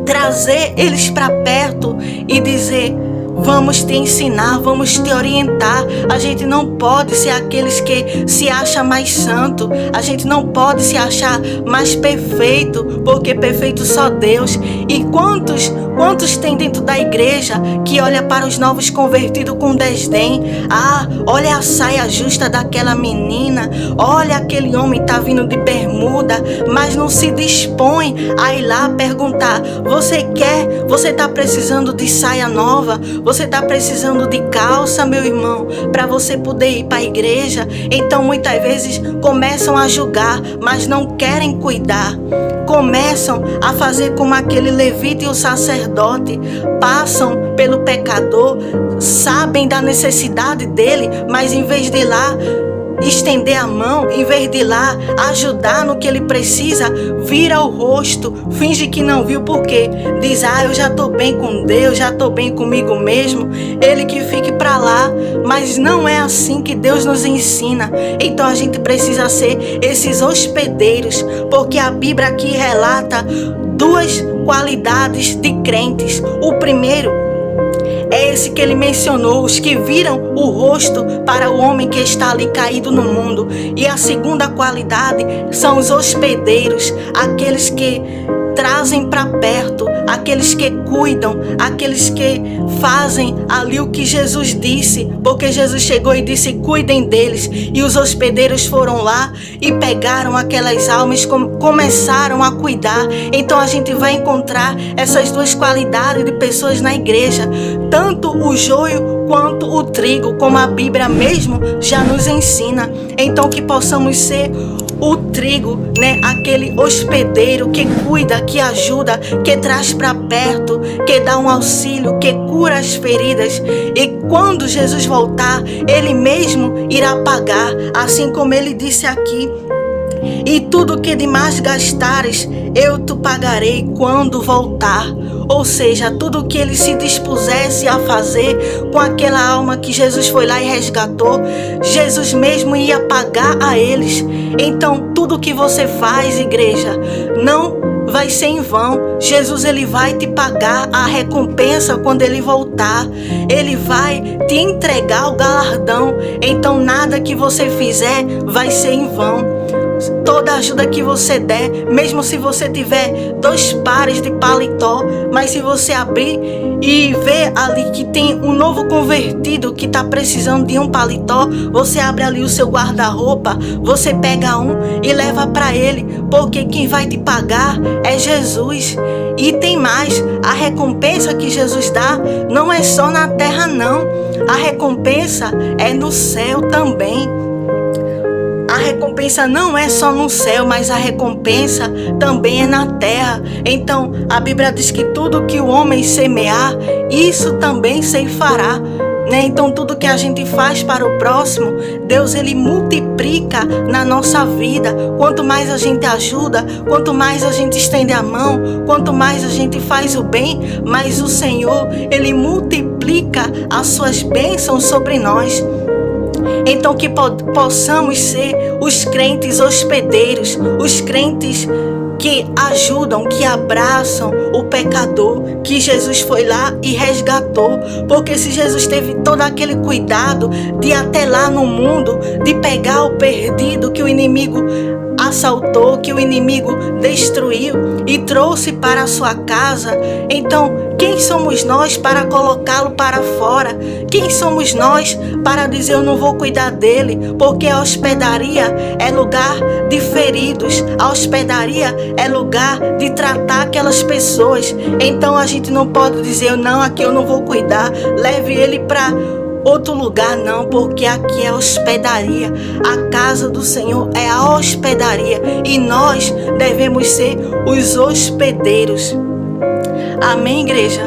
trazer eles para perto e dizer: vamos te ensinar, vamos te orientar. A gente não pode ser aqueles que se acham mais santo. A gente não pode se achar mais perfeito, porque perfeito só Deus. E quantos tem dentro da igreja que olha para os novos convertidos com desdém? Ah, olha a saia justa daquela menina, olha aquele homem tá vindo de bermuda, mas não se dispõe a ir lá perguntar: você tá precisando de saia nova? Você está precisando de calça, meu irmão, para você poder ir para a igreja? Então muitas vezes começam a julgar, mas não querem cuidar. Começam a fazer como aquele levita e o sacerdote. Passam pelo pecador, sabem da necessidade dele, mas em vez de ir lá estender a mão, em vez de ir lá ajudar no que ele precisa, vira o rosto, finge que não viu, porque diz: eu já estou bem com Deus, já estou bem comigo mesmo, ele que fique para lá. Mas não é assim que Deus nos ensina. Então a gente precisa ser esses hospedeiros, porque a Bíblia aqui relata duas qualidades de crentes. O primeiro é esse que ele mencionou, os que viram o rosto para o homem que está ali caído no mundo. E a segunda qualidade são os hospedeiros, aqueles que trazem para perto, aqueles que cuidam, aqueles que fazem ali o que Jesus disse, porque Jesus chegou e disse: cuidem deles, e os hospedeiros foram lá e pegaram aquelas almas e começaram a cuidar. Então a gente vai encontrar essas duas qualidades de pessoas na igreja, tanto o joio quanto o trigo, como a Bíblia mesmo já nos ensina. Então que possamos ser o trigo, né? Aquele hospedeiro que cuida, que ajuda, que traz para perto, que dá um auxílio, que cura as feridas. E quando Jesus voltar, Ele mesmo irá pagar, assim como Ele disse aqui: e tudo que demais gastares, eu te pagarei quando voltar. Ou seja, tudo que ele se dispusesse a fazer com aquela alma que Jesus foi lá e resgatou, Jesus mesmo ia pagar a eles. Então, tudo que você faz, igreja, não vai ser em vão. Jesus, ele vai te pagar a recompensa quando ele voltar. Ele vai te entregar o galardão. Então, nada que você fizer vai ser em vão. Toda ajuda que você der, mesmo se você tiver 2 pares de paletó, mas se você abrir e ver ali que tem um novo convertido que está precisando de um paletó, você abre ali o seu guarda-roupa, você pega um e leva para ele, porque quem vai te pagar é Jesus. E tem mais, a recompensa que Jesus dá não é só na terra não, a recompensa é no céu também. A recompensa não é só no céu, mas a recompensa também é na terra. Então, a Bíblia diz que tudo que o homem semear, isso também ceifará, né? Então, tudo que a gente faz para o próximo, Deus, ele multiplica na nossa vida. Quanto mais a gente ajuda, quanto mais a gente estende a mão, quanto mais a gente faz o bem, mais o Senhor, ele multiplica as suas bênçãos sobre nós. Então que possamos ser os crentes hospedeiros, os crentes que ajudam, que abraçam o pecador, que Jesus foi lá e resgatou. Porque se Jesus teve todo aquele cuidado de ir até lá no mundo, de pegar o perdido que o inimigo assaltou, que o inimigo destruiu e trouxe para a sua casa, então quem somos nós para colocá-lo para fora? Quem somos nós para dizer eu não vou cuidar dele? Porque a hospedaria é lugar de feridos, a hospedaria é lugar de tratar aquelas pessoas. Então a gente não pode dizer não, aqui eu não vou cuidar, leve ele para outro lugar, não, porque aqui é a hospedaria. A casa do Senhor é a hospedaria e nós devemos ser os hospedeiros. Amém, igreja?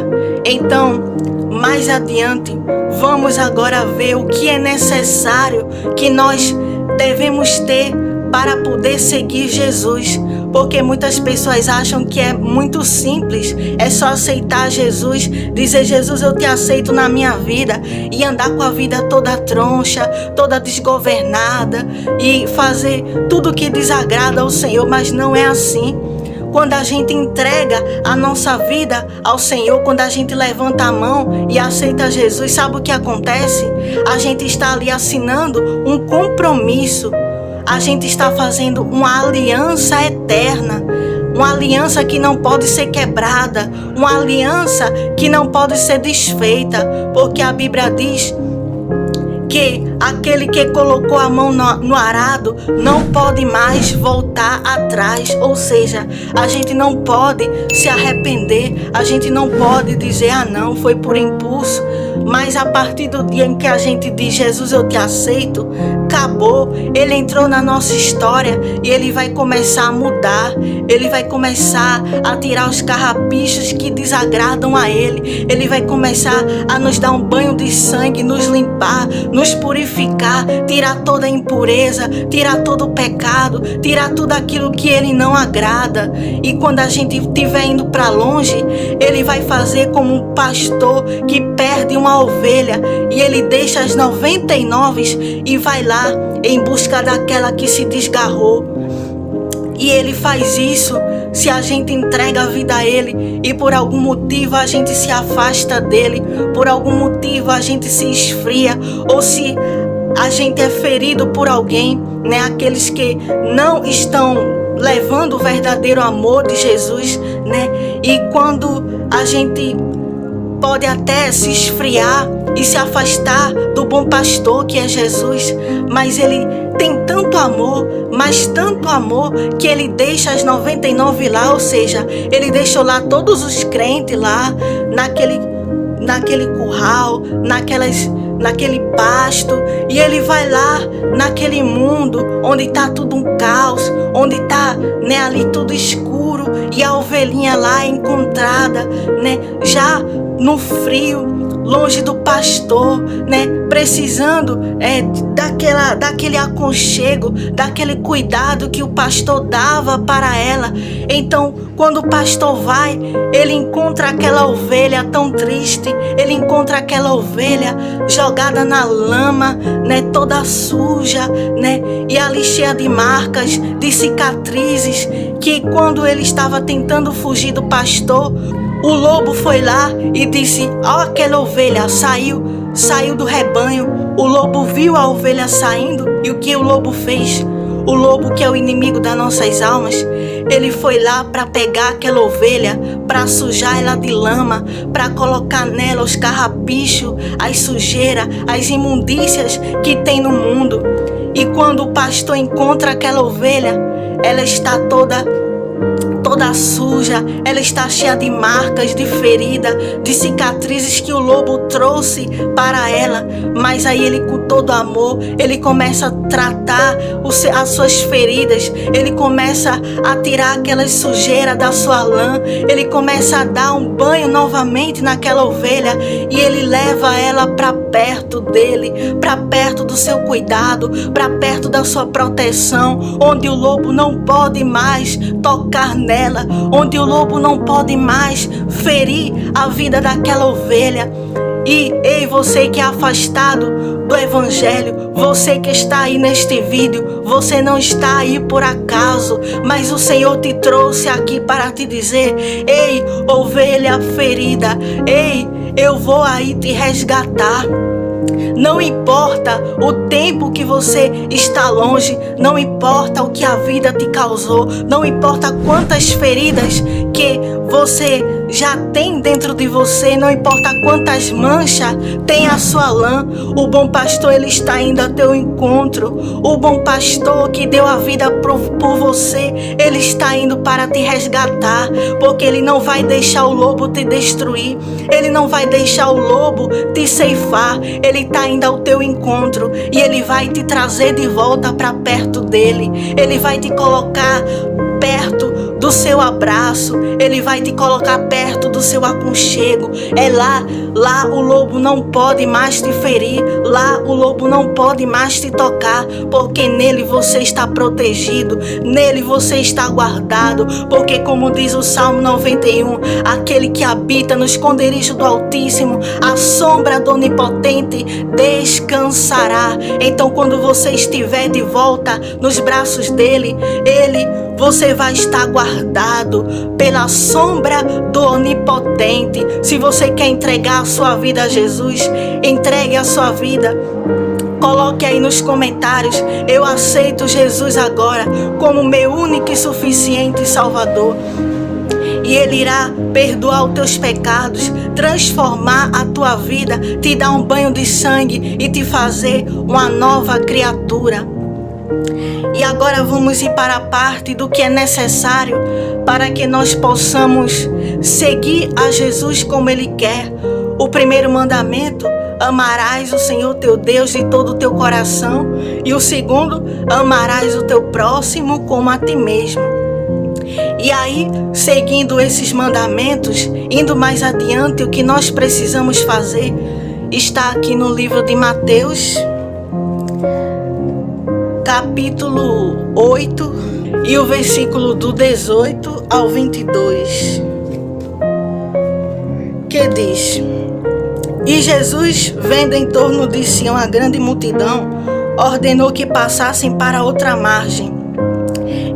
Então, mais adiante, vamos agora ver o que é necessário que nós devemos ter para poder seguir Jesus. Porque muitas pessoas acham que é muito simples, é só aceitar Jesus, dizer Jesus, eu te aceito na minha vida, e andar com a vida toda troncha, toda desgovernada e fazer tudo que desagrada ao Senhor, mas não é assim. Quando a gente entrega a nossa vida ao Senhor, quando a gente levanta a mão e aceita Jesus, sabe o que acontece? A gente está ali assinando um compromisso. A gente está fazendo uma aliança eterna, uma aliança que não pode ser quebrada, uma aliança que não pode ser desfeita, porque a Bíblia diz que aquele que colocou a mão no arado não pode mais voltar atrás. Ou seja, a gente não pode se arrepender, a gente não pode dizer, não, foi por impulso. Mas a partir do dia em que a gente diz, Jesus, eu te aceito, acabou. Ele entrou na nossa história e ele vai começar a mudar. Ele vai começar a tirar os carrapichos que desagradam a ele. Ele vai começar a nos dar um banho de sangue, nos limpar, nos purificar, tirar toda a impureza, tirar todo o pecado, tirar tudo aquilo que ele não agrada. E quando a gente estiver indo para longe, ele vai fazer como um pastor que perde uma ovelha e ele deixa as 99 e vai lá em busca daquela que se desgarrou. E ele faz isso se a gente entrega a vida a ele e por algum motivo a gente se afasta dele, por algum motivo a gente se esfria, ou se a gente é ferido por alguém, né? Aqueles que não estão levando o verdadeiro amor de Jesus, né? E quando a gente pode até se esfriar e se afastar do bom pastor que é Jesus, mas ele tem tanto amor, mas tanto amor, que ele deixa as 99 lá, ou seja, ele deixou lá todos os crentes lá, naquele curral, naquele pasto, e ele vai lá naquele mundo onde está tudo um caos, onde está, né, ali tudo escuro, e a ovelhinha lá encontrada, né, já no frio, longe do pastor, né, precisando daquele aconchego, daquele cuidado que o pastor dava para ela. Então, quando o pastor vai, ele encontra aquela ovelha tão triste, ele encontra aquela ovelha jogada na lama, né, toda suja, né, e ali cheia de marcas, de cicatrizes, que quando ele estava tentando fugir do pastor, o lobo foi lá e disse: ó, aquela ovelha saiu do rebanho. O lobo viu a ovelha saindo, e o que o lobo fez? O lobo, que é o inimigo das nossas almas, ele foi lá para pegar aquela ovelha, para sujar ela de lama, para colocar nela os carrapichos, as sujeiras, as imundícias que tem no mundo. E quando o pastor encontra aquela ovelha, ela está toda suja, ela está cheia de marcas, de ferida, de cicatrizes que o lobo trouxe para ela. Mas aí ele, com todo amor, ele começa a tratar as suas feridas, ele começa a tirar aquelas sujeiras da sua lã, ele começa a dar um banho novamente naquela ovelha, e ele leva ela para perto dele, para perto do seu cuidado, para perto da sua proteção, onde o lobo não pode mais tocar nela, onde o lobo não pode mais ferir a vida daquela ovelha. E ei, você que é afastado do evangelho, você que está aí neste vídeo, você não está aí por acaso, mas o Senhor te trouxe aqui para te dizer: ei, ovelha ferida, ei, eu vou aí te resgatar. Não importa o tempo que você está longe, não importa o que a vida te causou, não importa quantas feridas que você já tem dentro de você, não importa quantas manchas tem a sua lã, o bom pastor, ele está indo ao teu encontro. O bom pastor que deu a vida por você, ele está indo para te resgatar, porque ele não vai deixar o lobo te destruir, ele não vai deixar o lobo te ceifar. Ele está indo ao teu encontro e ele vai te trazer de volta para perto dele. Ele vai te colocar perto do seu abraço, ele vai te colocar perto do seu aconchego. É lá o lobo não pode mais te ferir, lá o lobo não pode mais te tocar, porque nele você está protegido, nele você está guardado, porque como diz o Salmo 91, aquele que habita no esconderijo do Altíssimo, a sombra do Onipotente descansará. Então, quando você estiver de volta nos braços dele, você vai estar guardado pela sombra do Onipotente. Se você quer entregar a sua vida a Jesus, entregue a sua vida. Coloque aí nos comentários: eu aceito Jesus agora como meu único e suficiente Salvador. E Ele irá perdoar os teus pecados, transformar a tua vida, te dar um banho de sangue e te fazer uma nova criatura. E agora vamos ir para a parte do que é necessário para que nós possamos seguir a Jesus como Ele quer. O primeiro mandamento: amarás o Senhor teu Deus de todo o teu coração. E o segundo: amarás o teu próximo como a ti mesmo. E aí, seguindo esses mandamentos, indo mais adiante, o que nós precisamos fazer está aqui no livro de Mateus, capítulo 8, e o versículo do 18 ao 22, que diz: E Jesus, vendo em torno de si uma grande multidão, ordenou que passassem para outra margem.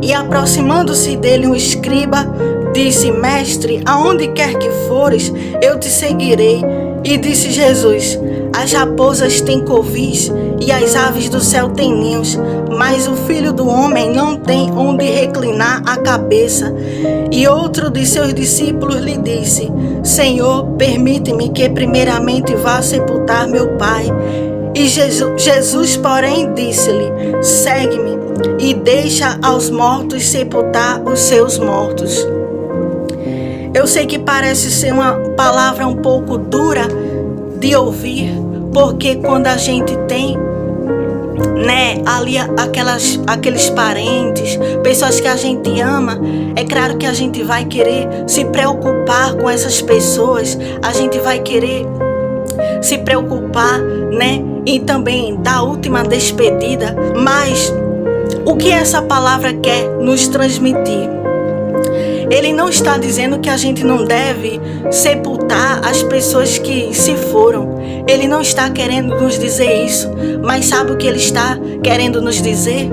E aproximando-se dele um escriba, disse: Mestre, aonde quer que fores, eu te seguirei. E disse Jesus: As raposas têm covis e as aves do céu têm ninhos, mas o Filho do Homem não tem onde reclinar a cabeça. E outro de seus discípulos lhe disse: Senhor, permite-me que primeiramente vá sepultar meu pai. E Jesus, porém, disse-lhe: segue-me e deixa aos mortos sepultar os seus mortos. Eu sei que parece ser uma palavra um pouco dura de ouvir, porque quando a gente tem, ali aqueles parentes, pessoas que a gente ama, é claro que a gente vai querer se preocupar com essas pessoas, a gente vai querer se preocupar, e também dar a última despedida. Mas o que essa palavra quer nos transmitir? Ele não está dizendo que a gente não deve sepultar as pessoas que se foram. Ele não está querendo nos dizer isso. Mas sabe o que ele está querendo nos dizer?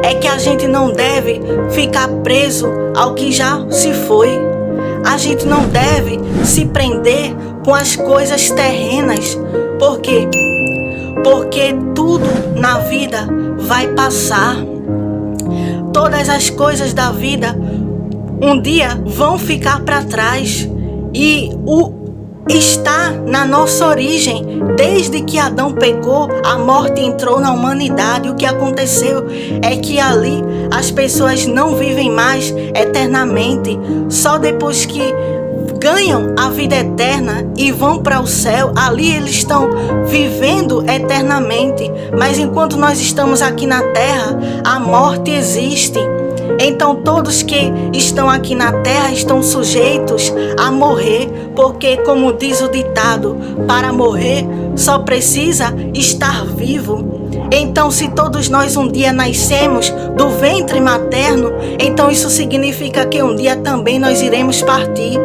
É que a gente não deve ficar preso ao que já se foi. A gente não deve se prender com as coisas terrenas. Por quê? Porque tudo na vida vai passar. Todas as coisas da vida um dia vão ficar para trás. E está na nossa origem. Desde que Adão pecou, a morte entrou na humanidade. O que aconteceu é que ali as pessoas não vivem mais eternamente. Só depois que ganham a vida eterna e vão para o céu, ali eles estão vivendo eternamente. Mas enquanto nós estamos aqui na terra, a morte existe. Então todos que estão aqui na terra estão sujeitos a morrer, porque, como diz o ditado, para morrer só precisa estar vivo. Então, se todos nós um dia nascemos do ventre materno, então isso significa que um dia também nós iremos partir.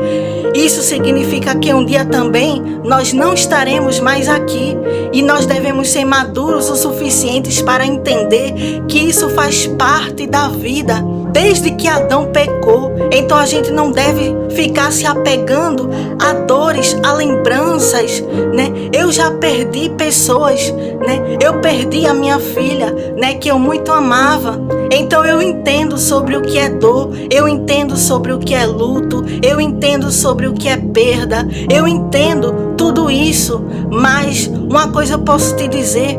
Isso significa que um dia também nós não estaremos mais aqui. E nós devemos ser maduros o suficientes para entender que isso faz parte da vida. Desde que Adão pecou, então a gente não deve ficar se apegando a dores, a lembranças, Eu já perdi pessoas, Eu perdi a minha filha, que eu muito amava. Então eu entendo sobre o que é dor, eu entendo sobre o que é luto, eu entendo sobre o que é perda, eu entendo tudo isso. Mas uma coisa eu posso te dizer: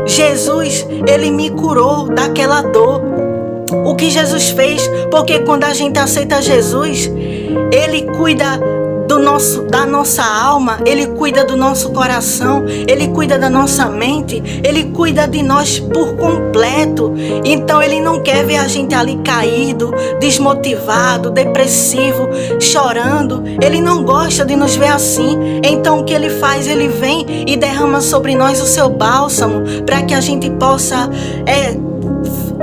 Jesus, ele me curou daquela dor. O que Jesus fez, porque quando a gente aceita Jesus, ele cuida da nossa alma, ele cuida do nosso coração, ele cuida da nossa mente, ele cuida de nós por completo. Então ele não quer ver a gente ali caído, desmotivado, depressivo, chorando. Ele não gosta de nos ver assim. Então o que ele faz? Ele vem e derrama sobre nós o seu bálsamo, para que a gente possa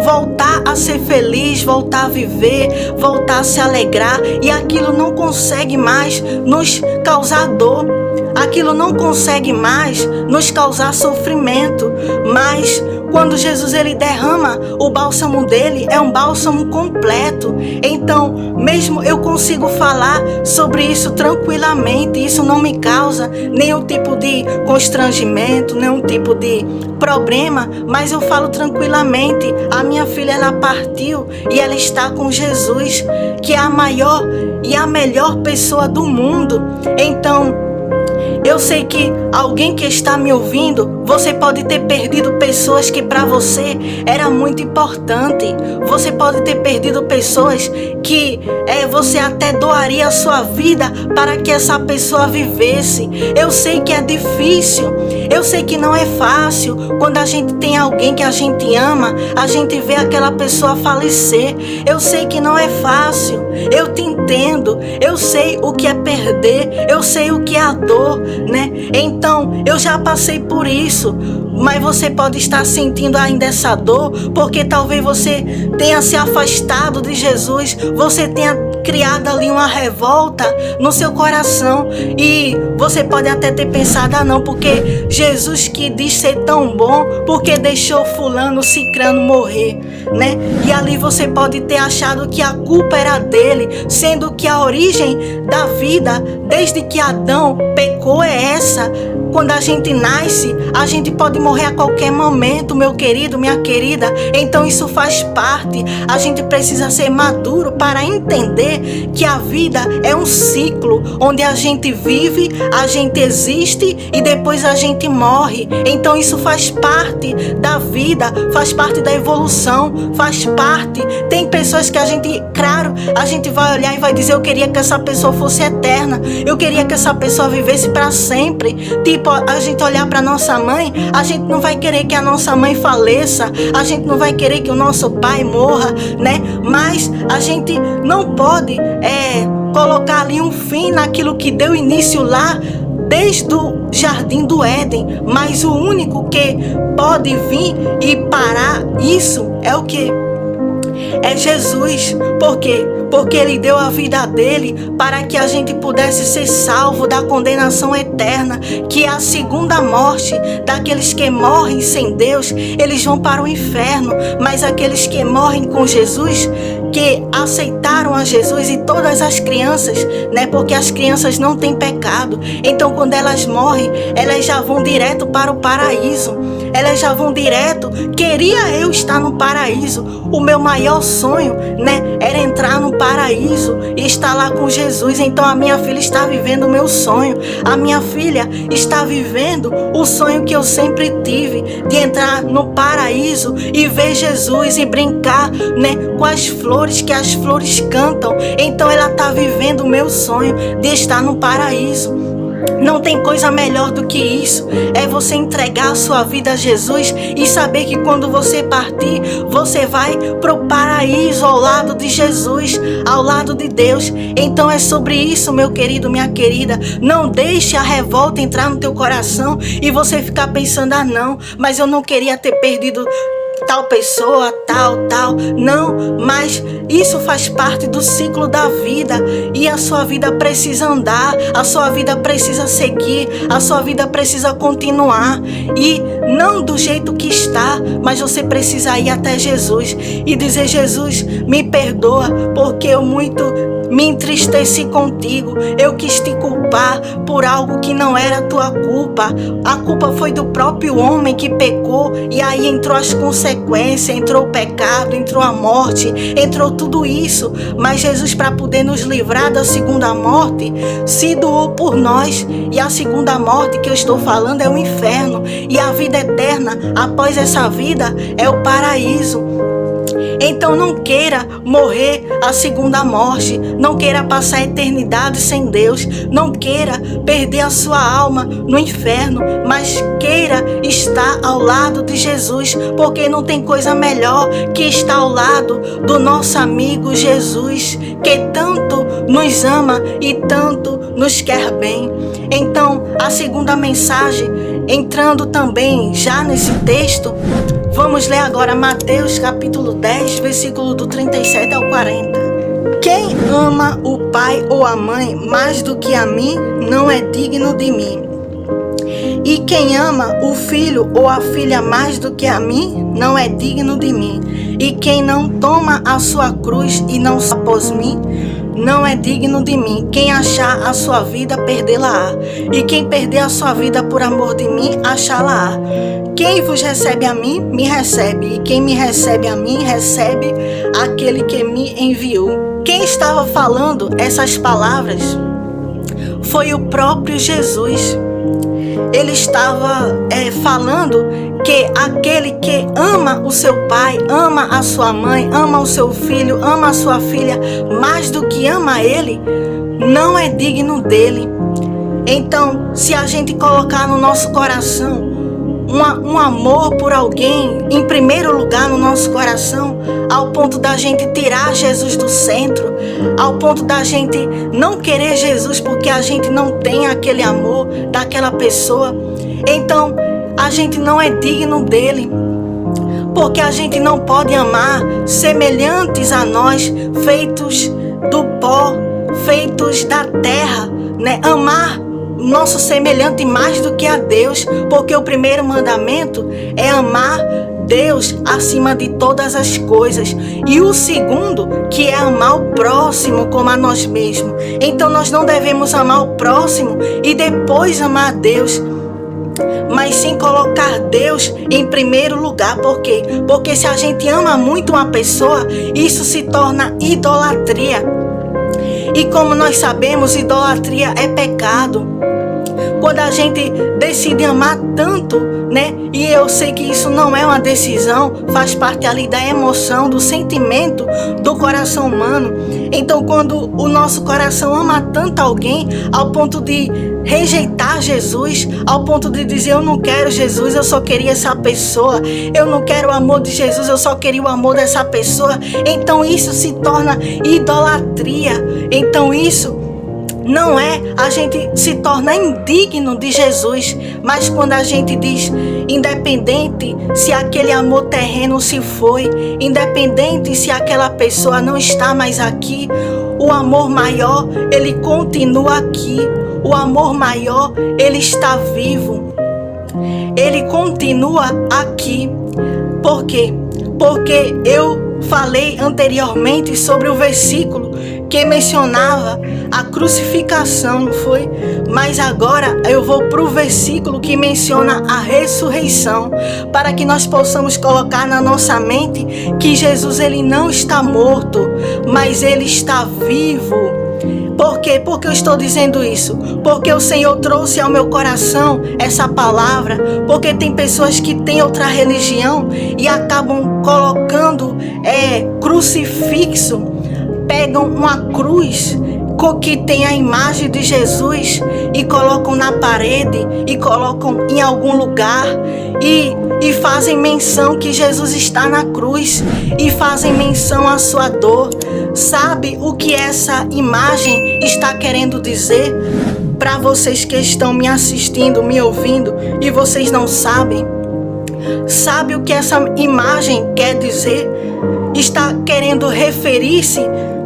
voltar a ser feliz, voltar a viver, voltar a se alegrar. E aquilo não consegue mais nos causar dor, aquilo não consegue mais nos causar sofrimento. Mas quando Jesus ele derrama o bálsamo dele, é um bálsamo completo. Então, mesmo eu consigo falar sobre isso tranquilamente. Isso não me causa nenhum tipo de constrangimento, nenhum tipo de problema, mas eu falo tranquilamente. A minha filha, ela partiu e ela está com Jesus, que é a maior e a melhor pessoa do mundo. Então, eu sei que alguém que está me ouvindo, você pode ter perdido pessoas que para você era muito importante. Você pode ter perdido pessoas que você até doaria a sua vida para que essa pessoa vivesse. Eu sei que é difícil, eu sei que não é fácil. Quando a gente tem alguém que a gente ama, a gente vê aquela pessoa falecer. Eu sei que não é fácil, eu te entendo. Eu sei o que é perder, eu sei o que é a dor, Então, eu já passei por isso, mas você pode estar sentindo ainda essa dor, porque talvez você tenha se afastado de Jesus, você tenha criado ali uma revolta no seu coração, e você pode até ter pensado: não, porque Jesus que diz ser tão bom, porque deixou fulano, cicrano morrer, E ali você pode ter achado que a culpa era dele, sendo que a origem da vida, desde que Adão pecou, é essa. quando a gente nasce, a gente pode morrer a qualquer momento, meu querido, minha querida. Então isso faz parte. A gente precisa ser maduro para entender que a vida é um ciclo onde a gente vive, a gente existe e depois a gente morre. Então isso faz parte da vida, faz parte da evolução, faz parte. Tem pessoas que a gente, claro, a gente vai olhar e vai dizer: eu queria que essa pessoa fosse eterna, eu queria que essa pessoa vivesse para sempre. Tipo, a gente olhar para nossa mãe, a gente não vai querer que a nossa mãe faleça, a gente não vai querer que o nosso pai morra, né? Mas a gente não pode colocar ali um fim naquilo que deu início lá desde o jardim do Éden. Mas o único que pode vir e parar isso é o quê? É Jesus. Por quê? Porque Ele deu a vida dele para que a gente pudesse ser salvo da condenação eterna, que é a segunda morte. Daqueles que morrem sem Deus, eles vão para o inferno. Mas aqueles que morrem com Jesus, que aceitaram a Jesus, e todas as crianças, né? Porque as crianças não têm pecado. Então quando elas morrem, elas já vão direto para o paraíso. Elas já vão direto. Queria eu estar no paraíso. O meu maior sonho, né, era entrar no paraíso e estar lá com Jesus. Então a minha filha está vivendo o meu sonho. A minha filha está vivendo o sonho que eu sempre tive, de entrar no paraíso e ver Jesus e brincar, né, com as flores, que as flores cantam. Então ela está vivendo o meu sonho de estar no paraíso. Não tem coisa melhor do que isso. É você entregar a sua vida a Jesus e saber que quando você partir, você vai para o paraíso ao lado de Jesus, ao lado de Deus. Então é sobre isso, meu querido, minha querida. Não deixe a revolta entrar no teu coração e você ficar pensando: ah não, mas eu não queria ter perdido tal pessoa, tal. Não, mas isso faz parte do ciclo da vida. E a sua vida precisa andar, a sua vida precisa seguir, a sua vida precisa continuar. E não do jeito que está, mas você precisa ir até Jesus e dizer: Jesus, me perdoa, porque eu muito me entristeci contigo. Eu quis te culpar por algo que não era tua culpa. A culpa foi do próprio homem que pecou, e aí entrou as consequências, entrou o pecado, entrou a morte, entrou tudo isso. Mas Jesus, para poder nos livrar da segunda morte, se doou por nós. E a segunda morte que eu estou falando é o inferno, e a vida eterna após essa vida é o paraíso. Então não queira morrer a segunda morte, não queira passar a eternidade sem Deus, não queira perder a sua alma no inferno, mas queira estar ao lado de Jesus, porque não tem coisa melhor que estar ao lado do nosso amigo Jesus, que tanto nos ama e tanto nos quer bem. Então, a segunda mensagem, entrando também já nesse texto, vamos ler agora Mateus capítulo 10, versículo do 37 ao 40. Quem ama o pai ou a mãe mais do que a mim, não é digno de mim. E quem ama o filho ou a filha mais do que a mim, não é digno de mim. E quem não toma a sua cruz e não se após mim, não é digno de mim. Quem achar a sua vida, perdê-la-á. E quem perder a sua vida por amor de mim, achá-la-á. Quem vos recebe a mim, me recebe. E quem me recebe a mim, recebe aquele que me enviou. Quem estava falando essas palavras foi o próprio Jesus. Ele estava falando que aquele que ama o seu pai, ama a sua mãe, ama o seu filho, ama a sua filha, mais do que ama ele, não é digno dele. Então, se a gente colocar no nosso coração um amor por alguém em primeiro lugar no nosso coração, ao ponto da gente tirar Jesus do centro, ao ponto da gente não querer Jesus porque a gente não tem aquele amor daquela pessoa, então a gente não é digno dele, porque a gente não pode amar semelhantes a nós, feitos do pó, feitos da terra, né? Amar nosso semelhante mais do que a Deus, porque o primeiro mandamento é amar Deus acima de todas as coisas, e o segundo, que é amar o próximo como a nós mesmos. Então nós não devemos amar o próximo e depois amar a Deus. mas sim colocar Deus em primeiro lugar. Por quê? Porque se a gente ama muito uma pessoa, isso se torna idolatria. E como nós sabemos, idolatria é pecado. Quando a gente decide amar tanto, né? E eu sei que isso não é uma decisão, faz parte ali da emoção, do sentimento do coração humano. Então, quando o nosso coração ama tanto alguém, ao ponto de rejeitar Jesus, ao ponto de dizer: eu não quero Jesus, eu só queria essa pessoa, eu não quero o amor de Jesus, eu só queria o amor dessa pessoa, então isso se torna idolatria. Então isso não é, a gente se torna indigno de Jesus, mas quando a gente diz, independente se aquele amor terreno se foi, independente se aquela pessoa não está mais aqui, o amor maior, ele continua aqui, o amor maior, ele está vivo, ele continua aqui. Por quê? Porque eu falei anteriormente sobre o versículo que mencionava a crucificação, não foi? Mas agora eu vou para o versículo que menciona a ressurreição, para que nós possamos colocar na nossa mente que Jesus, ele não está morto, mas ele está vivo. Por quê? Porque eu estou dizendo isso? Porque o Senhor trouxe ao meu coração essa palavra, porque tem pessoas que têm outra religião e acabam colocando crucifixo, pegam uma cruz que tem a imagem de Jesus e colocam na parede e colocam em algum lugar e fazem menção que Jesus está na cruz e fazem menção à sua dor. Sabe o que essa imagem está querendo dizer? Para vocês que estão me assistindo, me ouvindo e vocês não sabem, sabe o que essa imagem quer dizer? Está querendo referir-se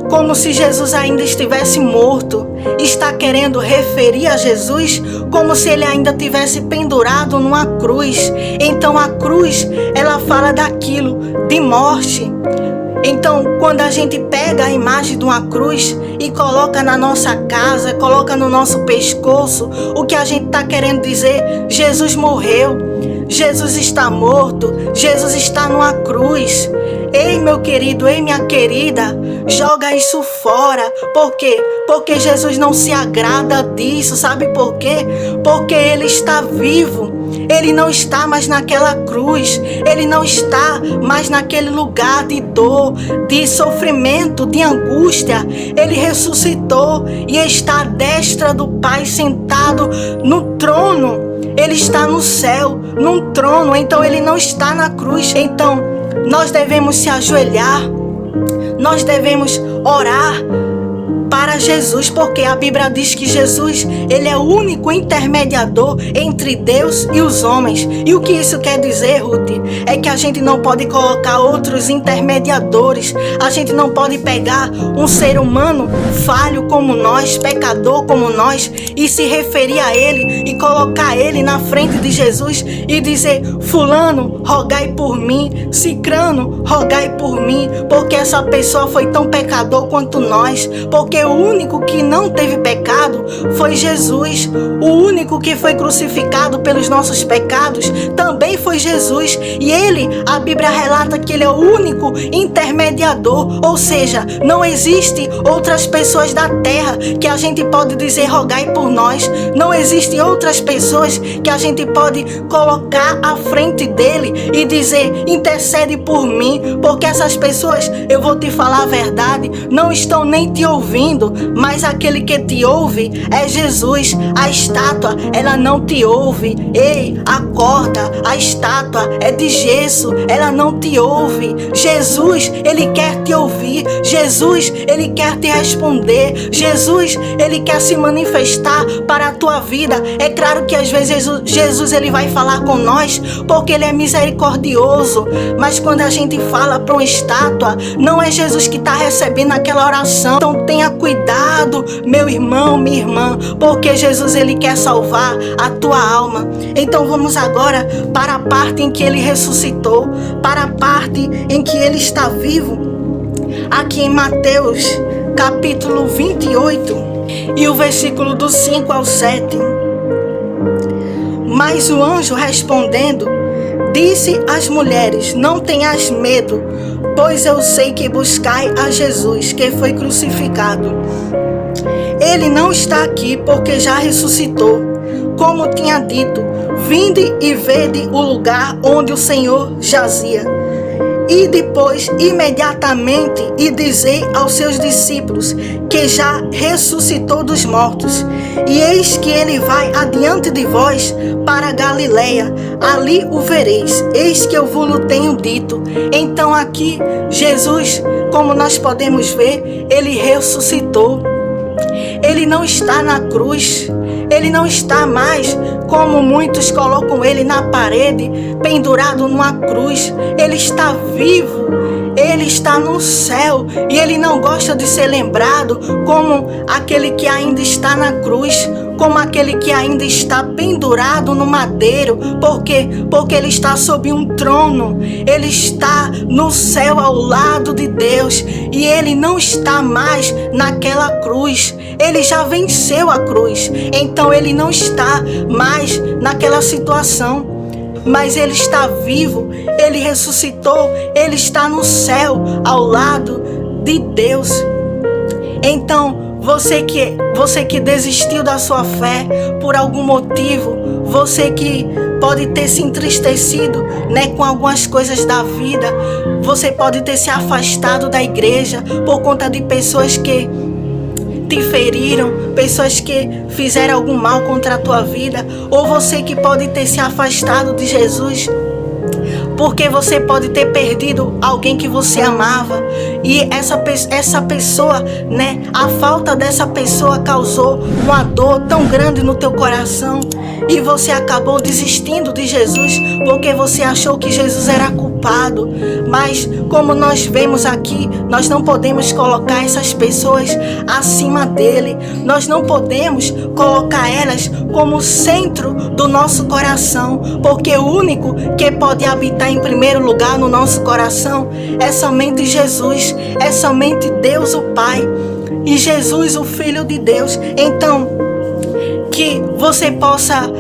como se Jesus ainda estivesse morto. Está querendo referir a Jesus como se ele ainda tivesse pendurado numa cruz. Então a cruz, ela fala daquilo, de morte. Então, quando a gente pega a imagem de uma cruz e coloca na nossa casa, coloca no nosso pescoço, o que a gente está querendo dizer? Jesus morreu, Jesus está morto, Jesus está numa cruz. Ei, meu querido, ei, minha querida, joga isso fora. Por quê? Porque Jesus não se agrada disso. Sabe por quê? Porque ele está vivo. Ele não está mais naquela cruz. Ele não está mais naquele lugar de dor, de sofrimento, de angústia. Ele ressuscitou e está à destra do Pai, sentado no trono. Ele está no céu, num trono. Então ele não está na cruz. Então nós devemos se ajoelhar, nós devemos orar para Jesus, porque a Bíblia diz que Jesus, ele é o único intermediador entre Deus e os homens. E o que isso quer dizer, Ruth? É que a gente não pode colocar outros intermediadores. A gente não pode pegar um ser humano falho como nós, pecador como nós, e se referir a ele e colocar ele na frente de Jesus e dizer: fulano, rogai por mim, cicrano, rogai por mim, porque essa pessoa foi tão pecador quanto nós. Porque o único que não teve pecado foi Jesus. O único que foi crucificado pelos nossos pecados também foi Jesus. E ele, a Bíblia relata que ele é o único intermediador. Ou seja, não existe outras pessoas da terra que a gente pode dizer: rogai por nós. Não existem outras pessoas que a gente pode colocar à frente dele e dizer: intercede por mim. Porque essas pessoas, eu vou te falar a verdade, não estão nem te ouvindo. Mas aquele que te ouve é Jesus. A estátua, ela não te ouve. Ei, acorda, a estátua é de gesso, ela não te ouve. Jesus, ele quer te ouvir. Jesus, ele quer te responder. Jesus, ele quer se manifestar para a tua vida. É claro que às vezes Jesus, ele vai falar com nós porque ele é misericordioso. Mas quando a gente fala para uma estátua, não é Jesus que está recebendo aquela oração. Então tenha cuidado, meu irmão, minha irmã, porque Jesus, ele quer salvar a tua alma. Então vamos agora para a parte em que ele ressuscitou, para a parte em que ele está vivo, aqui em Mateus capítulo 28 e o versículo do 5 ao 7. Mas o anjo respondendo, disse às mulheres: não tenhas medo, pois eu sei que buscai a Jesus, que foi crucificado. Ele não está aqui, porque já ressuscitou. Como tinha dito, vinde e vede o lugar onde o Senhor jazia. E depois, imediatamente, e dizei aos seus discípulos que já ressuscitou dos mortos. E eis que ele vai adiante de vós para Galiléia, ali o vereis. Eis que eu vos tenho dito. Então aqui, Jesus, como nós podemos ver, ele ressuscitou. Ele não está na cruz. Ele não está mais, como muitos colocam ele na parede, pendurado numa cruz. Ele está vivo, ele está no céu, e ele não gosta de ser lembrado como aquele que ainda está na cruz, como aquele que ainda está pendurado no madeiro. Por quê? Porque ele está sob um trono, ele está no céu ao lado de Deus, e ele não está mais naquela cruz. Ele já venceu a cruz, então ele não está mais naquela situação, mas ele está vivo, ele ressuscitou, ele está no céu ao lado de Deus. Então, você que desistiu da sua fé por algum motivo, você que pode ter se entristecido, com algumas coisas da vida, você pode ter se afastado da igreja por conta de pessoas que te feriram, pessoas que fizeram algum mal contra a tua vida, ou você que pode ter se afastado de Jesus porque você pode ter perdido alguém que você amava, e essa pessoa, a falta dessa pessoa causou uma dor tão grande no teu coração, e você acabou desistindo de Jesus porque você achou que Jesus era culpado. Mas como nós vemos aqui, nós não podemos colocar essas pessoas acima dele, nós não podemos colocar elas como centro do nosso coração, porque o único que pode habitar em primeiro lugar no nosso coração é somente Jesus, é somente Deus o Pai e Jesus o Filho de Deus. Então, que você possa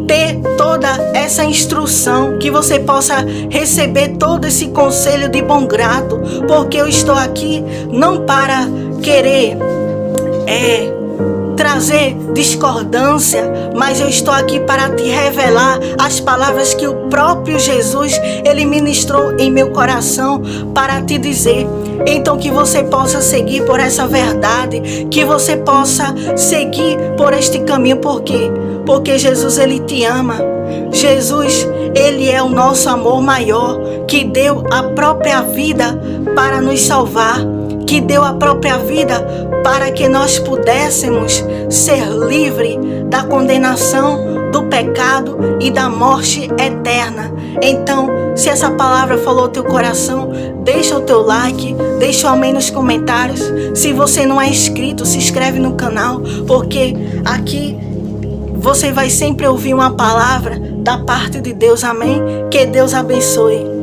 ter toda essa instrução, que você possa receber todo esse conselho de bom grado, porque eu estou aqui não para querer trazer discordância, mas eu estou aqui para te revelar as palavras que o próprio Jesus, ele ministrou em meu coração para te dizer. Então que você possa seguir por essa verdade, que você possa seguir por este caminho. Por quê? Porque Jesus, ele te ama. Jesus, ele é o nosso amor maior, que deu a própria vida para nos salvar, que deu a própria vida para que nós pudéssemos ser livres da condenação, do pecado e da morte eterna. Então, se essa palavra falou ao teu coração, deixa o teu like, deixa o amém nos comentários. Se você não é inscrito, se inscreve no canal, porque aqui você vai sempre ouvir uma palavra da parte de Deus. Amém? Que Deus abençoe.